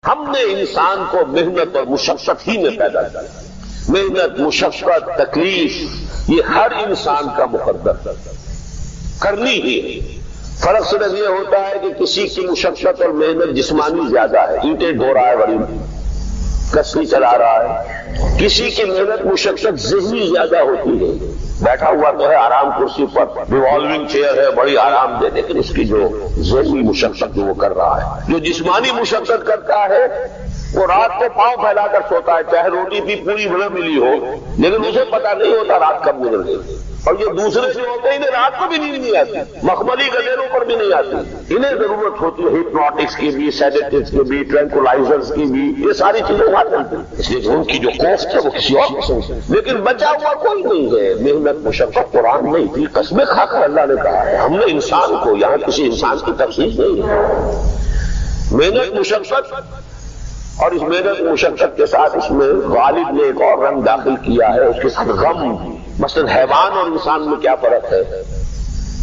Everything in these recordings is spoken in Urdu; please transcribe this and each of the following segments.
ہم نے انسان کو محنت اور مشقت ہی میں پیدا کیا۔ محنت، مشقت، تکلیف یہ ہر انسان کا مقدر کرنی ہی ہے۔ فرق صرف یہ ہوتا ہے کہ کسی کی مشقت اور محنت جسمانی زیادہ ہے، اینٹیں ڈھو رہا ہے، بڑی کشتی چلا رہا ہے۔ کسی کی محنت مشقت ذہنی زیادہ ہوتی ہے، بیٹھا ہوا تو ہے آرام کرسی پر، ریوالونگ چیئر ہے، بڑی آرام دہ، لیکن اس کی جو ذہنی مشقت جو وہ کر رہا ہے، جو جسمانی مشقت کرتا ہے وہ رات کو پاؤں پھیلا کر سوتا ہے، چاہے روٹی بھی پوری بھر ملی ہو، لیکن اسے پتا نہیں ہوتا رات کب گزر گئی۔ اور یہ دوسرے سے ہوتے ہیں، انہیں رات کو بھی نیند نہیں آتی، مخملی گدیروں پر بھی نہیں آتی، انہیں ضرورت ہوتی ہے ہپنوٹکس کی بھی، سیڈیٹیوز کی بھی، ٹرینکولائزرز کی بھی، یہ ساری چیزیں وہاں چلتی ہیں، اس لیے ان کی جو کوسٹ ہے وہ کسی اور قسم سے، لیکن بچا ہوا کوئی نہیں ہے۔ محنت، مشقت قرآن نہیں تھی، قسمیں کھا کر اللہ نے کہا ہے، ہم نے انسان کو، یہاں کسی انسان کی تفصیل نہیں ہے۔ محنت، مشقت، اور اس محنت مشقت کے ساتھ اس میں غالب نے ایک اور رنگ داخل کیا ہے، اس کے ساتھ غم۔ مثلا حیوان اور انسان میں کیا فرق ہے؟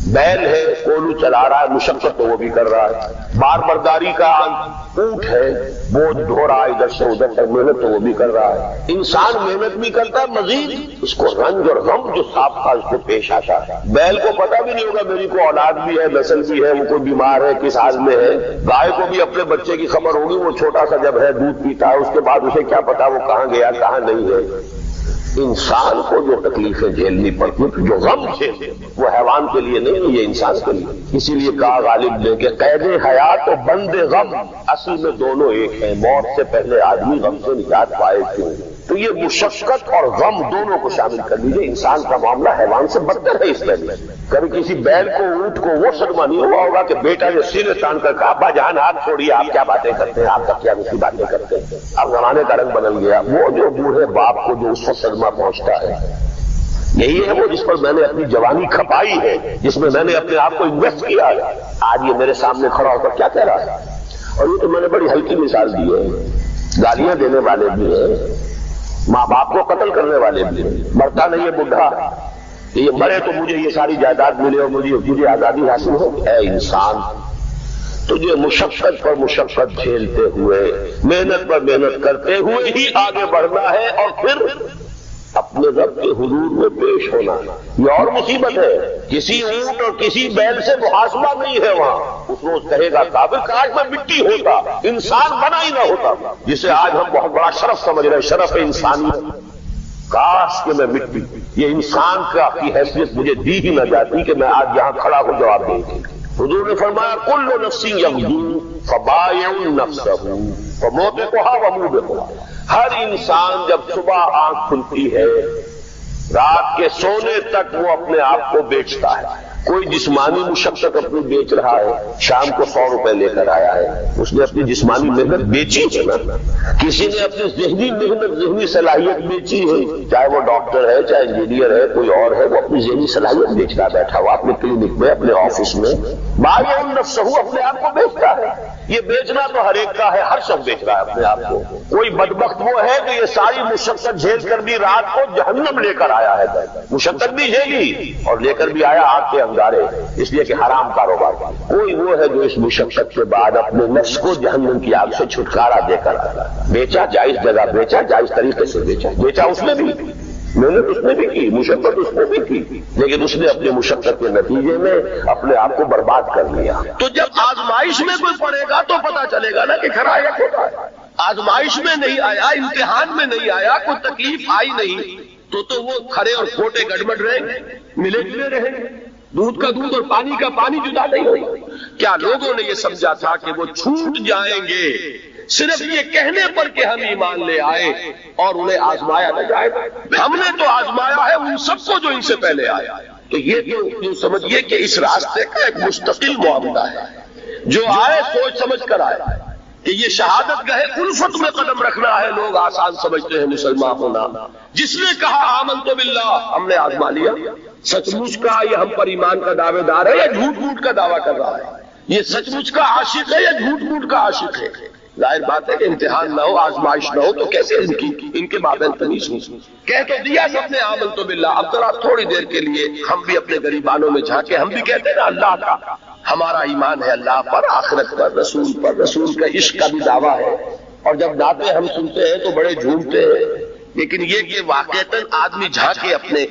بیل ہے، کولو چلا رہا ہے، مشقت تو وہ بھی کر رہا ہے۔ بار برداری کا اونٹ ہے، بوجھ ڈھو رہا ہے ادھر سے ادھر تک، محنت تو وہ بھی کر رہا ہے۔ انسان محنت بھی کرتا ہے، مزید اس کو رنج اور غم جو سابقہ اس کو پیش آتا ہے۔ بیل کو پتا بھی نہیں ہوگا میری کو اولاد بھی ہے، نسل بھی ہے، وہ کوئی بیمار ہے، کس حال میں ہے۔ گائے کو بھی اپنے بچے کی خبر ہوگی، وہ چھوٹا سا جب ہے دودھ پیتا ہے، اس کے بعد اسے کیا پتا وہ کہاں گیا کہاں نہیں ہے۔ انسان کو جو تکلیفیں جھیلنی پڑتی، جو غم جھیلتے وہ حیوان کے لیے نہیں، یہ انسان کے لیے۔ اسی لیے کہا غالب نے کہ قید حیات و بند غم اصل میں دونوں ایک ہیں، موت سے پہلے آدمی غم سے نجات پائے کیوں؟ تو یہ مشقت اور غم دونوں کو شامل کر لیجیے۔ انسان کا معاملہ حیوان سے بدتر ہے اس میں۔ کبھی کسی بیل کو، اونٹ کو وہ صدمہ نہیں ہوا ہوگا کہ بیٹا جو سینے تان کر کہا ابا جان ہاتھ چھوڑیے، آپ کیا باتیں کرتے ہیں، آپ کا کیا دوسری باتیں کرتے ہیں، اب زمانے کا رنگ بدل گیا۔ وہ جو بوڑھے باپ کو جو اس وقت صدمہ پہنچتا ہے، یہی ہے وہ جس پر میں نے اپنی جوانی کھپائی ہے، جس میں میں نے اپنے آپ کو انویسٹ کیا ہے۔ آج یہ میرے سامنے کھڑا ہو کر کیا کہہ رہا ہے؟ اور یہ تو میں نے بڑی ہلکی مثال دی ہے، گالیاں دینے والے بھی ہیں، ماں باپ کو قتل کرنے والے بھی ہیں، مرتا نہیں ہے بڈھا کہ یہ مرے تو مجھے یہ ساری جائیداد ملے اور مجھے آزادی حاصل ہو۔ اے انسان، تجھے مشقت پر مشقت جھیلتے ہوئے، محنت پر محنت کرتے ہوئے ہی آگے بڑھنا ہے، اور پھر اپنے رب کے حضور میں پیش ہونا۔ یہ اور مصیبت ہے، کسی اونٹ اور کسی بیل سے محاسبہ نہیں ہے وہاں۔ اس روز کہے گا کافر کاش میں مٹی ہوتا، انسان بنا ہی نہ ہوتا، جسے آج ہم بہت بڑا شرف سمجھ رہے ہیں، شرف انسانیت۔ کاش کہ میں مٹی، یہ انسان کا کی حیثیت مجھے دی ہی نہ جاتی کہ میں آج یہاں کھڑا ہوں جواب دوں۔ حضور نے فرمایا کل نفس یغدو فبائع نفسہ فموبقھا وموبقھا۔ ہر انسان جب صبح آنکھ کھلتی ہے، رات کے سونے تک وہ اپنے آپ کو بیچتا ہے۔ کوئی جسمانی مشقت اپنی بیچ رہا ہے، شام کو 100 روپے لے کر آیا ہے، اس نے اپنی جسمانی محنت بیچی ہے نا۔ کسی نے اپنی ذہنی محنت، ذہنی صلاحیت بیچی ہے، چاہے وہ ڈاکٹر ہے، چاہے انجینئر ہے، کوئی اور ہے، وہ اپنی ذہنی صلاحیت بیچتا بیٹھا ہوا اپنے کلینک میں، اپنے آفس میں، بائع نفسہ، اپنے آپ کو بیچتا ہے۔ یہ بیچنا تو ہر ایک کا ہے، ہر شخص بیچ رہا ہے اپنے آپ کو۔ کوئی بدبخت وہ ہے کہ یہ ساری مشقت جھیل کر بھی رات کو جہنم لے کر آیا ہے، مشقت بھی جھیلی اور لے کر بھی آیا آگ کے انگارے، اس لیے کہ حرام کاروبار۔ کوئی وہ ہے جو اس مشقت کے بعد اپنے نفس کو جہنم کی آگ سے چھٹکارا دے کر آیا، بیچا، جائز جگہ بیچا، جائز طریقے سے بیچا اس نے بھی، محنت اس نے بھی کی، مشقت اس نے بھی کی، لیکن اس نے اپنے مشقت کے نتیجے میں اپنے آپ کو برباد کر لیا۔ تو جب آزمائش میں کوئی پڑے گا تو پتا چلے گا نا کہ کھڑا ہے کھوٹا ہے۔ آزمائش میں نہیں آیا، امتحان میں نہیں آیا، کوئی تکلیف آئی نہیں، تو وہ کھڑے اور کھوٹے گڑبڑ رہیں گے، ملے جلے رہیں گے، دودھ کا دودھ اور پانی کا پانی جدا نہیں ہوگا۔ کیا لوگوں نے یہ سمجھا تھا کہ وہ چھوٹ جائیں گے صرف یہ کہنے پر کہ ہم ایمان لے آئے اور انہیں آزمایا نہ جائے؟ ہم نے تو آزمایا ہے ان سب کو جو ان سے پہلے آیا۔ تو یہ تو سمجھیے کہ اس راستے کا ایک مستقل معاملہ ہے، جو آئے سوچ سمجھ کر آئے کہ یہ شہادت گاہ الفت میں قدم رکھنا ہے۔ لوگ آسان سمجھتے ہیں مسلمان ہونا۔ جس نے کہا آمنت باللہ، ہم نے آزما لیا، سچ مچ کا یہ ہم پر ایمان کا دعوے دار ہے یا جھوٹ موٹ کا دعویٰ کر رہا ہے؟ یہ سچ مچ کا عاشق ہے یا جھوٹ موٹ کا عاشق ہے؟ ظاہر بات ہے کہ امتحان نہ ہو، آزمائش نہ ہو تو کیسے ان کے مابین تمیز ہو؟ کہہ تو دیا سب نے آمنت باللہ، اب ذرا تھوڑی دیر کے لیے ہم بھی اپنے غریبانوں میں جھانکے، ہم بھی کہتے ہیں نا اللہ کا ہمارا ایمان ہے، اللہ پر، آخرت پر، رسول کا عشق کا بھی دعویٰ ہے، اور جب نعتیں ہم سنتے ہیں تو بڑے جھومتے ہیں، لیکن یہ کہ واقعتاً آدمی جھانکے اپنے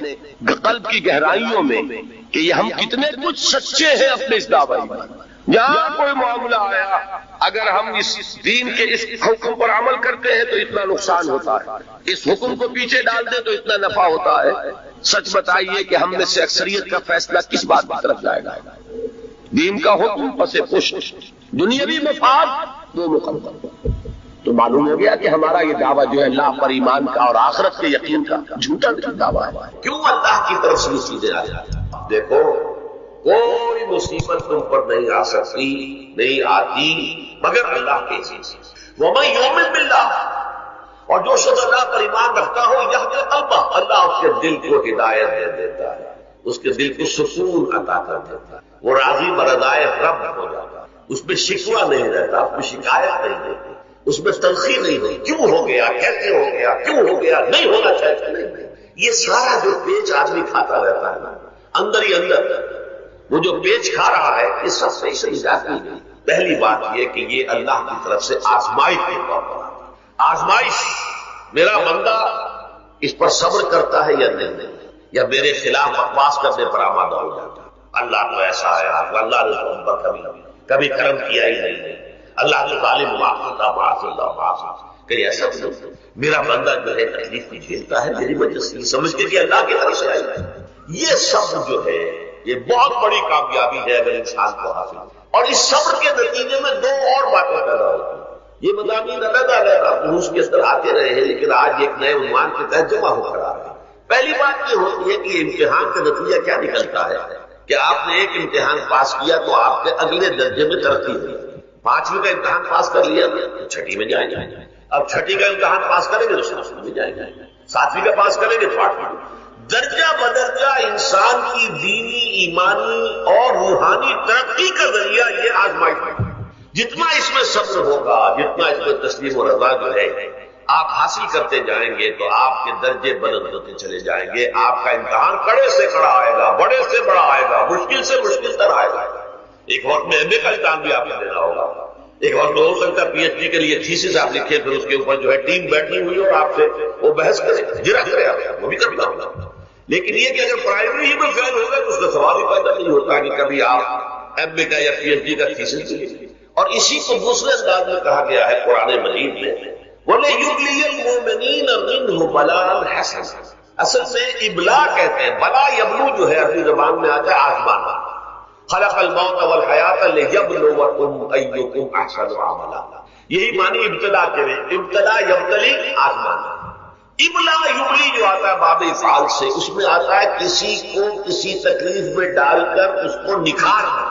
قلب کی گہرائیوں میں کہ یہ ہم کتنے کچھ سچے ہیں اپنے اس دعوی میں. جہاں کوئی معاملہ آیا اگر ہم اس دین کے اس حکم پر عمل کرتے ہیں تو اتنا نقصان ہوتا ہے، اس حکم کو پیچھے ڈال دیں تو اتنا نفع ہوتا ہے. سچ بتائیے کہ ہم میں سے اکثریت کا فیصلہ کس بات کی طرف جائے گا؟ دین کا حکم پس پشت، دنیاوی مفاد دو مقدم. تو معلوم ہو گیا کہ ہمارا یہ دعویٰ جو ہے اللہ پر ایمان کا اور آخرت کے یقین کا جھوٹا دعویٰ ہے. کیوں اللہ کی طرف سے یہ چیزیں آ جاتی ہیں؟ دیکھو کوئی مصیبت تم پر نہیں آ سکتی، نہیں آتی مگر اللہ کے چیز. وَمَن يُؤْمِن بِاللَّهِ، اور جو شخص اللہ پر ایمان رکھتا ہو یہدی قلبہ، اللہ اس کے دل کو ہدایت دے دیتا ہے، اس کے دل کو سکون عطا کر دیتا ہے، وہ راضی برضائے رب ہو جاتا ہے، اس میں شکوہ نہیں رہتا، اس میں شکایت نہیں رہتی، اس میں تلخی نہیں ہوئی، کیوں ہو گیا، کیسے ہو گیا، کیوں ہو گیا، نہیں ہونا چاہیے، نہیں. یہ سارا جو پیچ آدمی کھاتا رہتا ہے نا اندر ہی اندر، وہ جو پیچ کھا رہا ہے یہ سب صحیح سے نجات نہیں دی. پہلی بات یہ کہ یہ اللہ کی طرف سے آزمائش کے طور پر آزمائش، میرا بندہ اس پر صبر کرتا ہے یا نہیں، یا میرے خلاف بکواس کرنے پر آمادہ ہو جاتا ہے. اللہ تو ایسا ہے، اللہ نے ہم پر کبھی کرم کیا ہی نہیں، اللہ تو ظالم معاذ اللہ کہ ایسا نہیں. میرا بندہ جو ہے تکلیف بھی جھیلتا ہے میری وجہ سے، سمجھ کے کہ اللہ کی طرف سے آئی ہے. یہ صبر جو ہے یہ بہت بڑی کامیابی ہے اگر انسان کو حاصل ہو. اور اس صبر کے نتیجے میں دو اور باتیں پیدا ہوتی ہیں. یہ مضامین علیحدہ دروس کے اندر آتے رہے ہیں لیکن آج ایک نئے عنوان کے تحت جمع ہو کر آ رہے ہیں. پہلی بات یہ ہوتی ہے کہ امتحان کا نتیجہ کیا نکلتا ہے کہ آپ نے ایک امتحان پاس کیا تو آپ کے اگلے درجے میں ترقی ہوئی. 5ویں کا امتحان پاس کر لیا تو 6ٹھی میں جائیں گے، اب 6ٹھی کا امتحان پاس کریں گے تو 7ویں میں جائیں گے، 7ویں کا پاس کریں گے تو 8ویں. درجہ بدرجہ انسان کی دینی، ایمانی اور روحانی ترقی کا ذریعہ یہ آزمائش ہے. جتنا اس میں صبر ہوگا، جتنا اس میں تسلیم و رضا جو ہے آپ حاصل کرتے جائیں گے تو آپ کے درجے بلند ہوتے چلے جائیں گے. آپ کا امتحان کڑے سے کڑا آئے گا، بڑے سے بڑا آئے گا، مشکل سے مشکل تر آئے گا. ایک وقت میں ایم اے کا امتحان بھی آپ کو دینا ہوگا، ایک وقت میں ہو سکتا ہے پی ایچ ڈی کے لیے تھیسس آپ لکھے، پھر اس کے اوپر جو ہے ٹیم بیٹھی ہوئی اور آپ سے وہ بحث کرے، جرا کرے، آپ وہ بھی کرنا ہوگا. لیکن یہ کہ اگر پرائمری ہی میں فیل ہوگا تو اس کا سوال ہی پیدا نہیں ہوتا کہ کبھی آپ ایم اے کا یا پی ایچ ڈی کا تھیسس لکھیں. اور اسی کو دوسرے انداز میں کہا گیا ہے قرآن مجید میں، وَلِيُبْلِيَ الْمُؤْمِنِينَ مِنْهُ بَلَاءً حَسَنًا. اصل سے ابلا کہتے ہیں، بلا یبلو جو ہے عربی زبان میں آتا ہے آزمانا. خلق الموت والحیات لیبلوکم ایکم احسن عملا، یہی معنی ابتدا کے میں، ابتدا یبتلی آزمانا. ابلا یبلی جو آتا ہے باب افعال سے، اس میں آتا ہے کسی کو کسی تکلیف میں ڈال کر اس کو نکھارنا،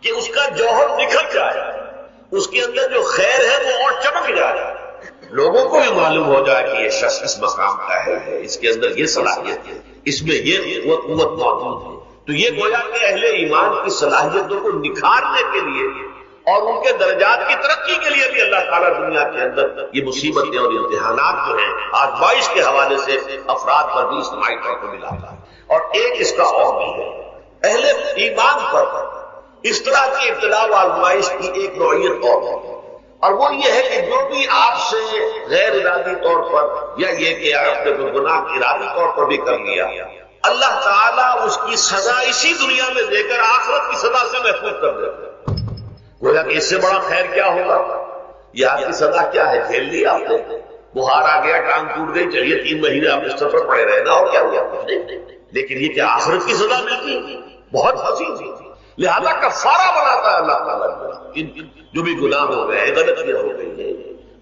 کہ اس کا جوہر نکھر جائے، اس کے اندر جو خیر ہے وہ اور چمک جائے، لوگوں کو بھی معلوم ہو جائے کہ یہ شخص اس مقام کا ہے، اس کے اندر یہ صلاحیت ہے، اس میں یہ قوت موجود ہے. تو یہ گویا کہ اہل ایمان کی صلاحیتوں کو نکھارنے کے لیے اور ان کے درجات کی ترقی کے لیے بھی اللہ تعالیٰ دنیا کے اندر یہ مصیبتیں اور امتحانات جو ہیں آزمائش کے حوالے سے افراد پر بھی اجتماعی طور پر ملاتا ہے. اور ایک اس کا اور بھی ہے، اہل ایمان پر اس طرح کی ابتلا و آزمائش کی ایک نوعیت اور ہے، اور وہ یہ ہے کہ جو بھی آپ سے غیر ارادی طور پر یا یہ کہ آپ نے کوئی گناہ ارادی طور پر بھی کر لیا، اللہ تعالیٰ اس کی سزا اسی دنیا میں دے کر آخرت کی سزا سے محفوظ کر دیتے ہیں. گویا کہ اس سے بڑا خیر کیا ہوگا؟ یہ آپ کی سزا کیا ہے؟ جھیل لی آپ نے، بخار آ گیا، ٹانگ ٹوٹ گئی، چلیے 3 مہینے آپ اس سفر پڑے رہے نا، اور کیا ہوا؟ کچھ نہیں. لیکن یہ کہ آخرت کی سزا ملتی بہت حسین چیز ہے. لہذا کفارہ بناتا ہے اللہ تعالیٰ. جو بھی گناہ ہو گئے، غلطیاں ہو گئی ہیں،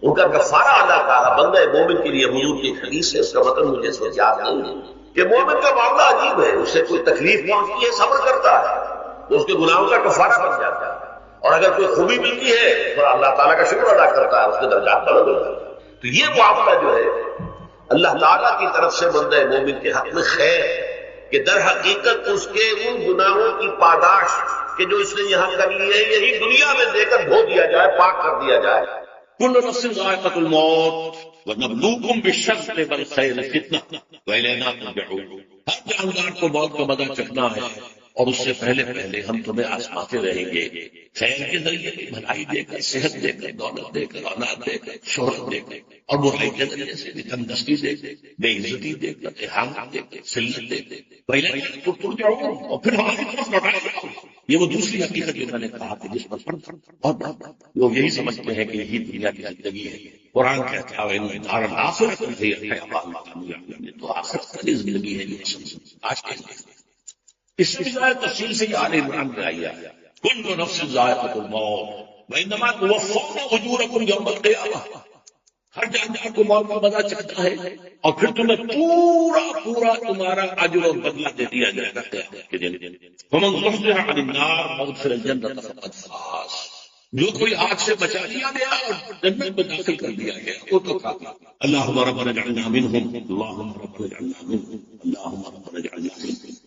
ان کا کفارہ اللہ تعالیٰ بندہ مومن کے لیے حضور کی حدیث ہے، اس کا مطلب مجھے اس کو یاد نہیں ہے کہ مومن کا معاملہ عجیب ہے، اس سے کوئی تکلیف پہنچتی ہے صبر کرتا ہے تو اس کے گناہوں کا کفارہ بن جاتا ہے، اور اگر کوئی خوبی ملتی ہے تو اللہ تعالیٰ کا شکر ادا کرتا ہے، اس کے درجات بلند ہو جاتے ہیں. تو یہ معاملہ جو ہے اللہ تعالیٰ کی طرف سے بندہ مومن کے حق میں خیر کہ در حقیقت اس کے ان گناہوں کی پاداش کہ جو اس نے یہاں کر لی ہے یہی دنیا میں دے کر دھو دیا جائے، پاک کر دیا جائے. كل نفس ذائقة الموت ونبلوكم بالشر والخير فتنة وإلينا ترجعون. ہر جاندار کو موت کا مزہ چکھنا ہے اور اس سے پہلے پہلے ہم تمہیں آزماتے رہیں گے، خیر کے ذریعے بھلائی دے کر، صحت دے کر، دولت دے کر، اولاد دے کر، شہرت دے کر، اور برائی کے ذریعے سے بھی تندرستی دے کر، بے عزتی دے کر، احانت دے کر، ذلت دے کر، پہلے تر جاؤ اور پھر ہماری طرف لوٹا جاؤ۔ یہ وہ دوسری حقیقت جو میں نے کہا کہ جس پر اور لوگ یہی سمجھتے ہیں کہ یہی دنیا کی زندگی ہے۔ قرآن کہتا ہے دار الآخرۃ ہی خیر، تو آخرت کی زندگی ہے یہ آج کے اس سے بھی زیادہ تفصیل سے یہ آل عمران میں آئی ہے، کل نفس ذائقۃ الموت وانما توفون اجورکم یوم القیامہ، ہر جاندار کو موت کا مزہ چکھتا ہے اور پھر تمہیں پورا پورا تمہارا اجر اور بدلہ دے دیا جائے گا قیامت کے دن۔ فمن زحزح عن النار وادخل الجنة فقد فاز، جو کوئی آگ سے بچا لیا گیا اور جنت میں داخل کر دیا گیا وہ تو کامیاب۔ اللہم ربنا اجعلنا منہم، اللہم ربنا اجعلنا منہم، اللہم ربنا اجعلنا منہم۔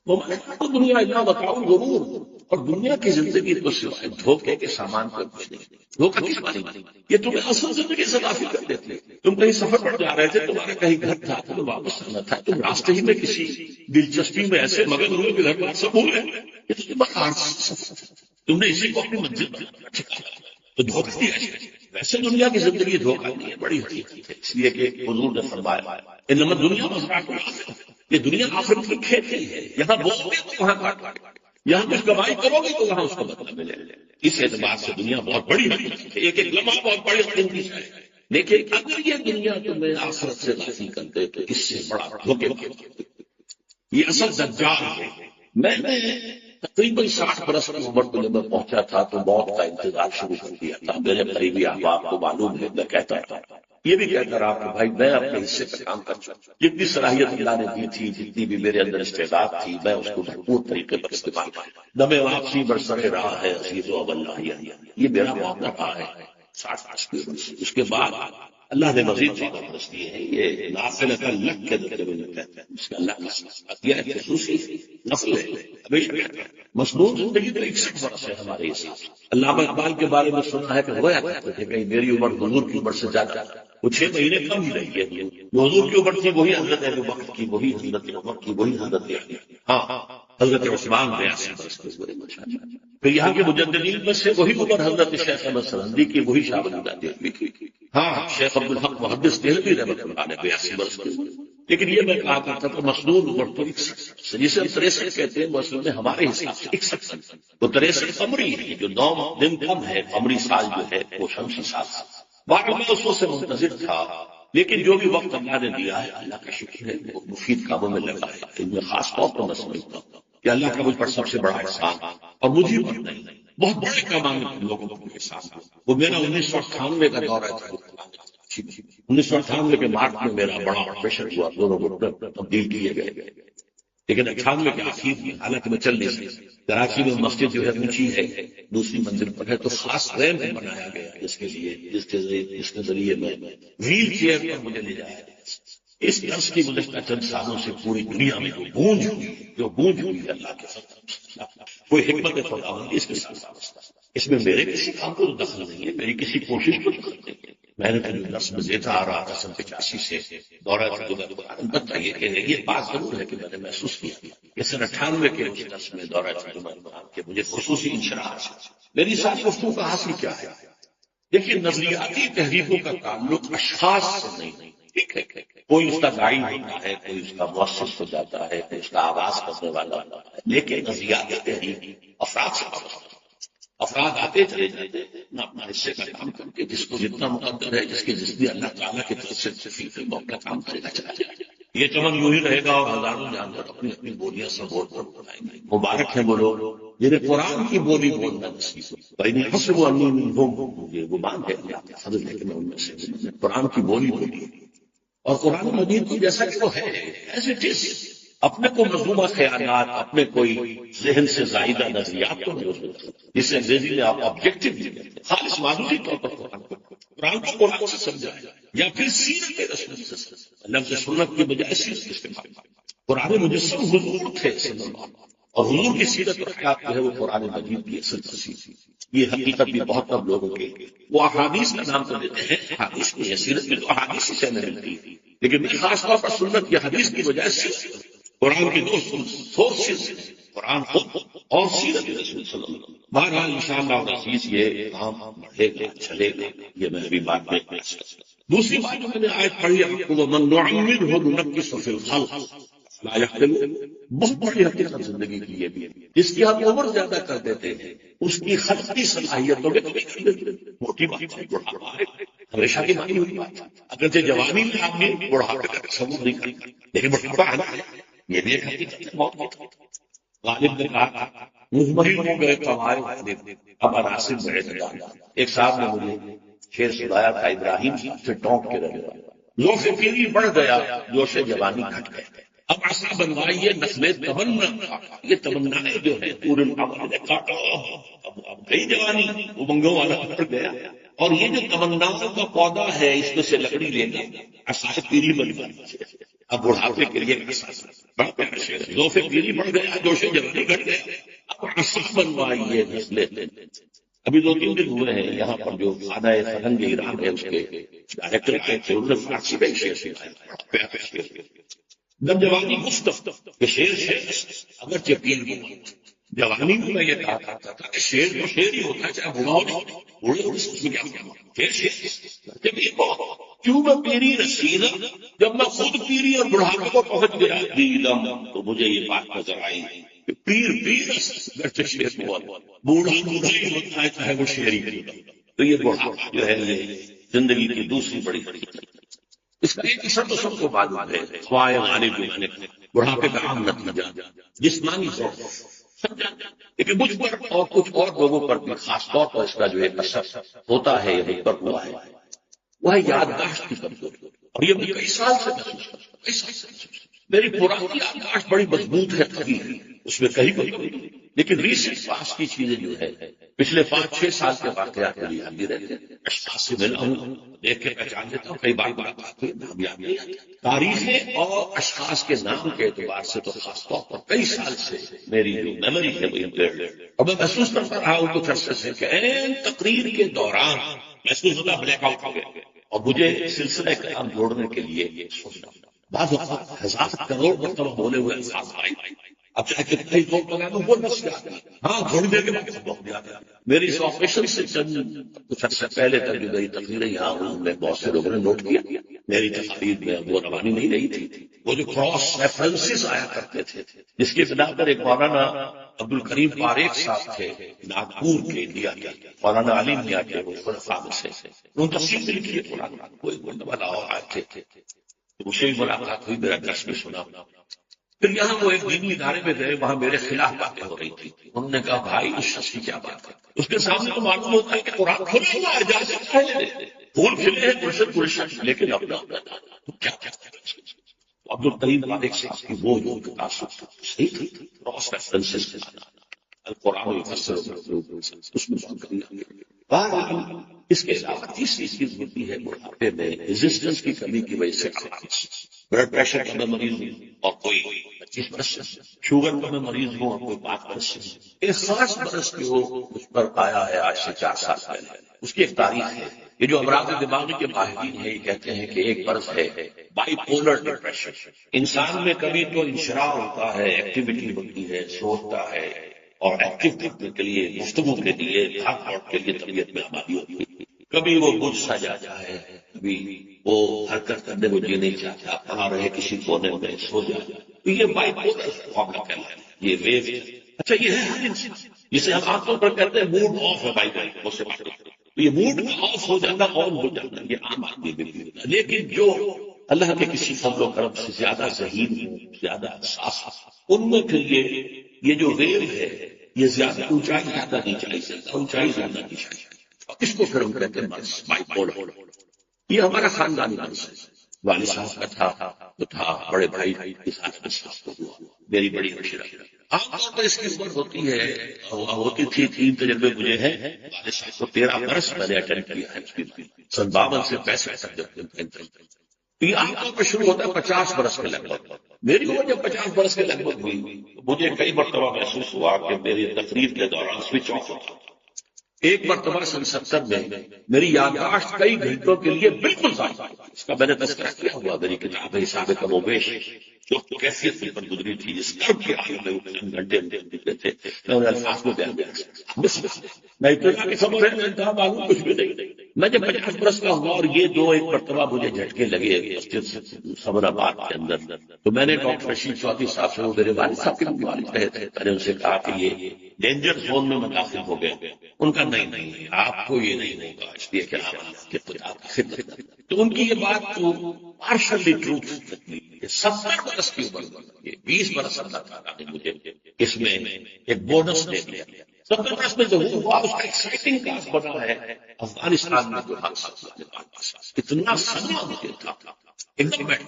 وہ تو دنیا اتنا بتاؤ ضرور، اور دنیا کی زندگی تو سوائے دھوکے کے سامان پر کچھ نہیں۔ دھوکہ کس بات نہیں، یہ تمہیں اصل زندگی سے غافل کر دیتے۔ تم کہیں سفر پر جا رہے تھے، تمہارا کہیں گھر تھا، تمہیں واپس آنا تھا، تم راستے ہی میں کسی دلچسپی میں ایسے مگن ہوئے کہ گھر بار سب بھولے، یہ تو تمہارا سفر، تم نے اسی کو اپنی منزل بنا تو دھوکہ دیا جائے۔ ویسے دنیا کی زندگی دھوکہ نہیں ہے، بڑی حقیقت ہے، اس لیے کہ حضور نے فرمایا انما دنیا مزرعۃ الآخرہ، یہ دنیا آخرت کی کھیتی ہے، یہاں بولو گے تو وہاں کاٹ، یہاں کچھ کمائی کرو گے تو وہاں اس کا بدلہ ملے۔ اس اعتبار سے دنیا بہت بڑی ہے، ایک ایک لمحہ بہت بڑی قیمتی ہے، لیکن اگر یہ دنیا تمہیں آخرت سے غافل کر دے تو اس سے بڑا دھوکے یہ اصل دجال ہے۔ میں نے تقریباً 60 برس کی عمر کو جب میں پہنچا تھا تو موت کا انتظار شروع کر دیا تھا۔ میرے قریبی احباب کو معلوم ہے، میں کہتا تھا، یہ بھی کہتا رہا کہ بھائی میں اپنے حصے پہ کام کر چکا، جتنی صلاحیت اللہ نے دی تھی، جتنی بھی میرے اندر استعداد تھی، میں اس کو بھرپور طریقے پر استعمال کیا۔ دم واپسی برسر راہ ہے عزیز و اللہ، یہ میرا معاملہ رہا ہے 60 برس کی عمر سے۔ اس کے بعد اللہ نے مزید چیزیں برس دی ہے، یہ نافل کا لگ کے درجے میں کہتے ہیں، اس کا اللہ کا یہ خصوصی نفل ہے، ہمیشہ مصنون زندگی تو 61 برس ہے ہمارے حساب سے۔ علامہ اقبال کے بارے میں سنا ہے کہ ہوا کرتے تھے کہ میری عمر حضور کی عمر سے زیادہ، وہ 6 مہینے کم ہی رہی ہے۔ جو حضور کی عمر تھی وہی حضرت ابو بکر کی، وہی حضرت عمر کی، وہی حضرت علی، ہاں حضرت عثمان 82 برس کے ہوئے۔ پھر یہاں کے مجددین میں سے وہی عمر حضرت شیخ احمد سرندی کی، وہی شاہ ولی اللہ دہلوی کی، ہاں شیخ عبدالحق محدث دہلوی رحمۃ اللہ علیہ 82 برس کے ہوئے۔ لیکن یہ میں کہا کرتا تھا مصنون عمر تو 61، جسے ہم 63 کہتے ہیں، وہ اصل میں ہمارے حساب سے 61، وہ 63 قمری ہے، جو 9 دن کم ہے، قمری سال جو ہے وہ شمسی سال۔ باقی میں اس وقت سے منتظر تھا، لیکن جو بھی وقت اللہ نے دیا ہے اللہ کا شکر ہے، وہ مفید کاموں میں لگا ہے۔ ان میں خاص طور پر میں سمجھتا ہوں کہ اللہ کا مجھ پر سب سے بڑا احسان، اور مجھے پر نہیں، بہت بڑے کاموں میں لوگوں کو احسان ہوا۔ وہ میرا 1998 کا دورہ تھا، 1998 کے مارچ میں میرا بڑا آپریشن ہوا، دونوں گھٹنے تبدیل کیے گئے، لیکن 98 کے آخر میں حالانکہ میں چل نہیں سکتا۔ کراچی میں مسجد جو ہے اونچی ہے، دوسری منزل پر ہے، تو خاص ریمپ بنایا گیا جس کے لیے، جس کے ذریعے میں ویل چیئر پر مجھے لے جایا گیا۔ اس عرص کی گزشتہ چند سالوں سے پوری دنیا میں جو گونج ہوئی اللہ کے فضل، کوئی حکمت خداوندی اس کے ساتھ وابستہ۔ اس میں میرے کسی کام کو دخل نہیں ہے، میری کسی کوشش کو دخل نہیں ہے۔ میں نے تو درس میں دیتا آ رہا تھا 85 سے دورہ البتہ یہ بات ضرور ہے کہ میں نے محسوس کیا کہ سن 98 کے درس میں دورہ کہ مجھے خصوصی انشراح ہے۔ میری ساری گفتگو کا حاصل کیا ہے؟ دیکھیے، نظریاتی تحریکوں کا تعلق اشخاص سے نہیں، ٹھیک ہے، کوئی اس کا داعی ہوتا ہے، کوئی اس کا مؤسس ہو جاتا ہے، کوئی اس کا آغاز کرنے والا ہوتا ہے، لیکن نظریاتی تحریک افراد سے وابستہ، افراد آتے چلے جاتے ہیں اپنا اپنا حصے کا کام کر کے، جس کو جتنا مقدر ہے، جس کے جتنی اللہ تعالیٰ کی طرف سے توفیق ہے وہ اپنا کام کرے گا، چلا جائے گا۔ یہ چمن یوں ہی رہے گا اور ہزاروں جانور اپنی اپنی بولیاں سب بول کر بولائیں گے۔ مبارک ہیں وہ لوگ جنہیں قرآن کی بولی بولنا نصیب ہو۔ حسب یہ گمان ہے اللہ کا فضل ہے کہ میں ان میں سے قرآن کی بولی بولی، اور قرآن مجید کو جیسا کہ وہ ہے ایز اٹ از، اپنے کو مضمومہ خیالات، اپنے کوئی ذہن سے زائدہ نظریات کو نہیں، اس میں جس سے انگریزی میں آپ آبجیکٹو خالص معلومی طور پر قرآن کو قرآن سے سمجھائے، یا پھر سیرت رسول سے، لفظ سنت کی بجائے سیرت کے استعمال۔ قرآن مجسم حضور تھے صلی اللہ علیہ وسلم، اور حضور کی سیرت اور حیات جو ہے وہ قرآن مجید کی اصل تفسیر۔ یہ حقیقت بھی بہت کم لوگوں کے، وہ احادیث کا نام تو دیتے ہیں، احادیث کی ہے، سیرت میں تو احادیث سے ملتی ہے، لیکن میں خاص طور پر سنت کی حدیث کی بجائے سیرت، قرآن کی دو سورسز، قرآن خود اور سیرت رسول صلی اللہ علیہ وسلم. بہرحال انشاءاللہ اور عزیز یہ کام بڑھے گا چلے گا، یہ میں ابھی بات میں پیش کرتا ہوں. دوسری بات جو میں نے آیت پڑھی وَمَن نُعَمِّرْهُ نُنَكِّسُ فِي الْخَلْقِ لا يعقل، بہت بڑی حقیقت زندگی کی یہ بھی، جس کی ہم عمر زیادہ کر دیتے ہیں اس کی خلقی صلاحیتوں میں کمی کر دیتے ہیں. موٹی بات ہے، بڑھاپا ہے ہمیشہ کی مانی ہوئی بات ہے. اگرچہ جوانی میں آپ نے بڑھاپے کا تصور نہیں کرتا، لیکن بڑھاپا ہے نا، یہ بھی ایک حقیقت ہے. موت کی غالب نے کہا مطمئن ہو گئے قواعد غالب اب عناصر بڑے نظام. ایک صاحب نے مجھے شعر سنایا تھا ابراہیم صاحب سے ٹونک کے رہے گا، ذوق پیری بڑھ گیا جوش جوانی گھٹ گئے. اب عصا بنوائیے نسل تمنا، یہ تمنائیں جو ہے پورے العمل نے کاٹا. اب گئی جوانی امنگوں والا بڑھ گیا، اور یہ جو تمناؤں کا پودا ہے اس میں سے لکڑی لینا عصا پیری بنوائیے. اب بڑھاپے کے لیے ذوق پیری بڑھ گیا جوش جوانی گھٹ گیا، اب عصا بنوائیے نسل. ابھی 2-3 دن ہوئے ہیں یہاں پر جو خانہ فرہنگ ایران ہے اس کے ڈائریکٹر آئے تھے، انہوں نے فارسی میں شعر سنایا. جب جوانی گفتگو کہ شیر اگرچہ پیر ہو، جوانی میں یہ کہا کرتا تھا کہ شیر تو شیر ہی ہوتا ہے، چاہے بوڑھا ہو بوڑھے ہو اس میں کیا شیر جب یہ کیوں میں پیری رسیدہ، جب میں خود پیری اور بڑھاپے کو پہنچ گیا دیدم تو مجھے یہ بات نظر آئی کہ پیر اگرچہ شیر ہوا، بوڑھا ہی ہوتا ہے چاہے وہ شیر ہی ہوتا. تو یہ بڑھاپا جو ہے یہ زندگی کی دوسری بڑی حقیقت. اس کا ایک اثر تو سب کو معلوم ہے، خواہ غالب بڑھاپے کا عام نتیجہ جسمانی ذوق سمجھا. لیکن مجھ پر اور کچھ اور لوگوں پر بھی خاص طور پر اس کا جو ایک اثر ہوتا ہے یہ مجھ پر ہوا ہے، وہ ہے یادداشت کی کمزوری. اور یہ میں کئی سال سے محسوس کرتا ہوں. میری پرانی یادداشت بڑی مضبوط ہے، قوی ہے، اس میں کہیں کوئی نہیں. لیکن ریسنٹ پاس کی چیزیں جو ہے پچھلے 5-6 سال کے واقعات مجھے یاد نہیں رہتے. اشخاص سے ملا ہوں، دیکھ کے پہچان لیتا ہوں، کئی بار ملاقات ہوئی نام یاد نہیں آتا. تاریخیں اور اشخاص کے نام کے اعتبار سے تو خاص طور پر کئی سال سے میری جو میموری ہے وہ امپیئرڈ ہے. اور میں محسوس کرتا رہا ہوں کچھ عرصے سے کہ این تقریر کے دوران محسوس ہوتا بلیک آؤٹ ہو گیا، اور مجھے سلسلہ کلام جوڑنے کے لیے سوچنا بعض اوقات 1000 کروڑ مرتبہ بولے ہوئے الفاظ آئی. اب چاہے کتنے لوگ لگا دوں وہ نس جاتا ہے. ہاں تھوڑی دیر کے بعد بہت جاتا ہے. میری اس آپریشن سے چند کچھ عرصے پہلے تک جو میری تقریریں یہاں ہوں میں بہت سے لوگوں نے نوٹ کیا میری تقریر میں وہ روانی نہیں رہی تھی. وہ جو کراس ریفرنسز آیا کرتے تھے جس کی بنا پر ایک مولانا عبد الکریم پاریک صاحب تھے ناگپور کے انڈیا کے، مولانا علی میاں کے وہ خلفاء سے انہوں نے تفصیل بھی لکھی ہے قرآن. کوئی لاہور آئے تھے، مجھے بھی ملاقات ہوئی، میرا درس بھی سنا. پھر یہاں وہ ایک دینی ادارے میں گئے، وہاں میرے خلاف باتیں ہو رہی تھی. انہوں نے کہا بھائی اس شخص کی کیا بات ہے؟ اس کے سامنے تو معلوم ہوتا ہے کہ قرآن کھلا ہوا ہے، اجازت ہے، پھول کھلے ہیں گلشن، لیکن اپنا کیا عبد الکریم پاریک صاحب کی وہ جو تاثر تھا صحیح تھی. کراس ریفرنسز کے القرآن اس میں بات کرنا. اس کے علاوہ تیسری چیز ہوتی ہے بڑھاپے میں ریزسٹنس کی کمی کی وجہ سے بلڈ پریشر کا میں مریض ہوں اور کوئی 25 برس سے، شوگر کا میں مریض ہوں اور کوئی 5 برس سے. ایک خاص برس جو مجھ پر آیا ہے آج سے 4 سال پہلے، اس کی ایک تاریخ ہے. یہ جو امراض دماغی کے ماہرین ہیں یہ کہتے ہیں کہ ایک برس ہے بائی پولر ڈپریشن. انسان میں کبھی تو انشراح ہوتا ہے، ایکٹیویٹی ہوتی ہے، سوچتا ہے اور ایکٹیو کرنے کے لیے گفتگو کے لیے بھاگ دوڑ کے لیے طبیعت میں آبادی ہوتی ہے. کبھی وہ بجھ سا جاتا ہے، کبھی وہ حرکت کرنے کو جی نہیں چاہتا، پڑا رہے کسی کونے میں سو جاتا. تو یہ بائی پولر معاملہ کہلاتا ہے، یہ ویو ہے. اچھا یہ ہے ہر انسان جسے ہم عام طور پر کہتے ہیں موڈ آف ہے بائی پولر سے بات کرتے ہیں. تو یہ موڈ آف ہو جانا آن ہو جانا یہ عام آدمی میں بھی ہوتا ہے. لیکن جو اللہ کے کسی فضل و کرم سے زیادہ ذہین ہوں، زیادہ حساس، ان میں پھر یہ جو ویو ہے یہ زیادہ اونچائی زیادہ نیچائی، زیادہ اونچائی زیادہ نیچائی. اس کو پھر ہم کہتے ہیں مرض بائی پولر. یہ ہمارا خاندانی مرض ہے. والد صاحب کا تھا تو تھا، بڑے بھائی کے ساتھ کو ہوا، میری بڑی ہمشیرہ. عام طور پر اس کی عمر ہوتی ہے ہوتی تھی 3 تجربے مجھے ہیں. والد صاحب کو 13 برس میں نے اٹینڈ کیا ہے، 52 سے 65 تک جب یہ عام طور پر شروع ہوتا ہے 50 برس کے لگ بھگ. میری عمر جب 50 برس کے لگ بھگ ہوئی مجھے کئی مرتبہ محسوس ہوا کہ میری تقریر کے دوران سوئچ آف ہوتا. ایک مرتبہ سن 70 میں میری یادداشت کئی گھنٹوں کے لیے بالکل ضائع. اس کا میں نے تذکرہ کیا ہوا، میری کتاب ہے حساب کم و بیش، جو کیفیت مل پر گزری تھی، جس کرب کے آگے میں وہ چند گھنٹے نکلے تھے، میں انہیں الفاظ میں بیان کر سکتا۔ میں ابتدا کی خبر ہے، میں انتہا معلوم کچھ بھی نہیں۔ میں جب 50 برس کا ہوا اور یہ دو ایک مرتبہ مجھے جھٹکے لگے مسجد صبر آباد کے اندر، تو میں نے ڈاکٹر رشید چودھری صاحب سے، وہ میرے والد صاحب کے بھی والد رہے تھے، میں نے ان سے کہا کہ یہ ڈینجر زون میں داخل ہو گئے۔ ان کا نہیں، آپ کو یہ نہیں ہوگا، اس لیے کہ آپ اللہ کے خدا کی خدمت کریں۔ تو ان کی یہ بات تو پارشلی ٹروتھ نکلی۔ 70 برس کی عمر میں 20 برس اللہ تعالیٰ نے مجھے اس میں ایک بونس دے دیا۔ 70 برس میں جو ہوا اس کا ایکسائٹنگ کاز بنا ہے افغانستان میں جو حادثہ ہوا، اتنا صدمہ مجھے تھا، ایک دم بیٹھ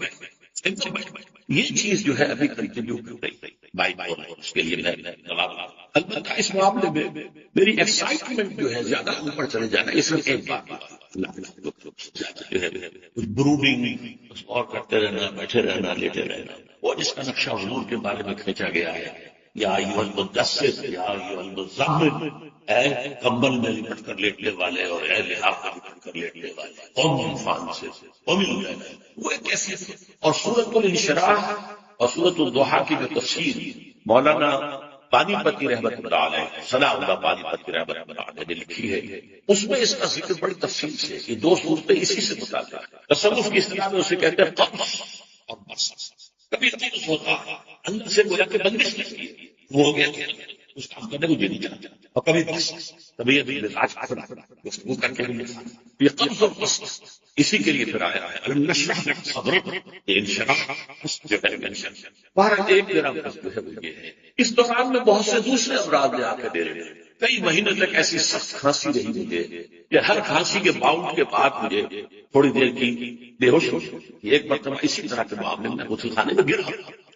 یہ چیز جو ہے ابھی کنٹینیو کر رہی ہے، اس کے لیے میں البتہ اس معاملے میں میری ایکسائٹمنٹ جو ہے زیادہ اوپر چلے جانا، اس میں ایک بات جو ہے بروڈنگ اور کرتے رہنا، بیٹھے رہنا، لیٹے رہنا، وہ جس کا نقشہ حضور کے بارے میں کھینچا گیا ہے، یا ایھا المدثر یا ایھا المزمل، اے کمبل میں لپٹ کر لیٹنے والے اور اے لحاف میں لپٹ کر لیٹنے والے، قم من فان سے وہ ایک کیفیت ہے۔ اور سورۃ الانشراح اور سورۃ الضحیٰ کی جو تفسیر مولانا پانی پتی رحمۃ اللہ علیہ، ثناء اللہ پانی پتی رحمۃ اللہ علیہ نے لکھی ہے، اس میں اس کا ذکر بڑی تفصیل سے، یہ دو صورتیں اسی سے متعلق ہیں۔ تصوف کی اصطلاح میں اسے کہتے ہیں قبض اور بسط۔ کبھی قبض ہوتا ہے، اندر سے گویا کہ بندش لگتی ہے، وہ ہو گیا اس کام کرنے کو دے نہیں چاہتا، اور کبھی بس طبیعت گفتگو کر کے یہ قبض اور بسط اسی کے لیے پھر آیا ہے۔ الم نشرح لک صدرک، یہ انشراح جو ہے بہرحال ایک میرا قصد جو ہے وہ یہ ہے۔ اس دوران میں بہت سے دوسرے امراض لے آ کے دے رہے ہیں، کئی مہینے تک ایسی سخت کھانسی رہی مجھے کہ ہر کھانسی کے باؤنڈ کے بعد مجھے تھوڑی دیر کی بے ہوش ہو۔ ایک مرتبہ اسی طرح کے معاملے میں غسل خانے میں گرا،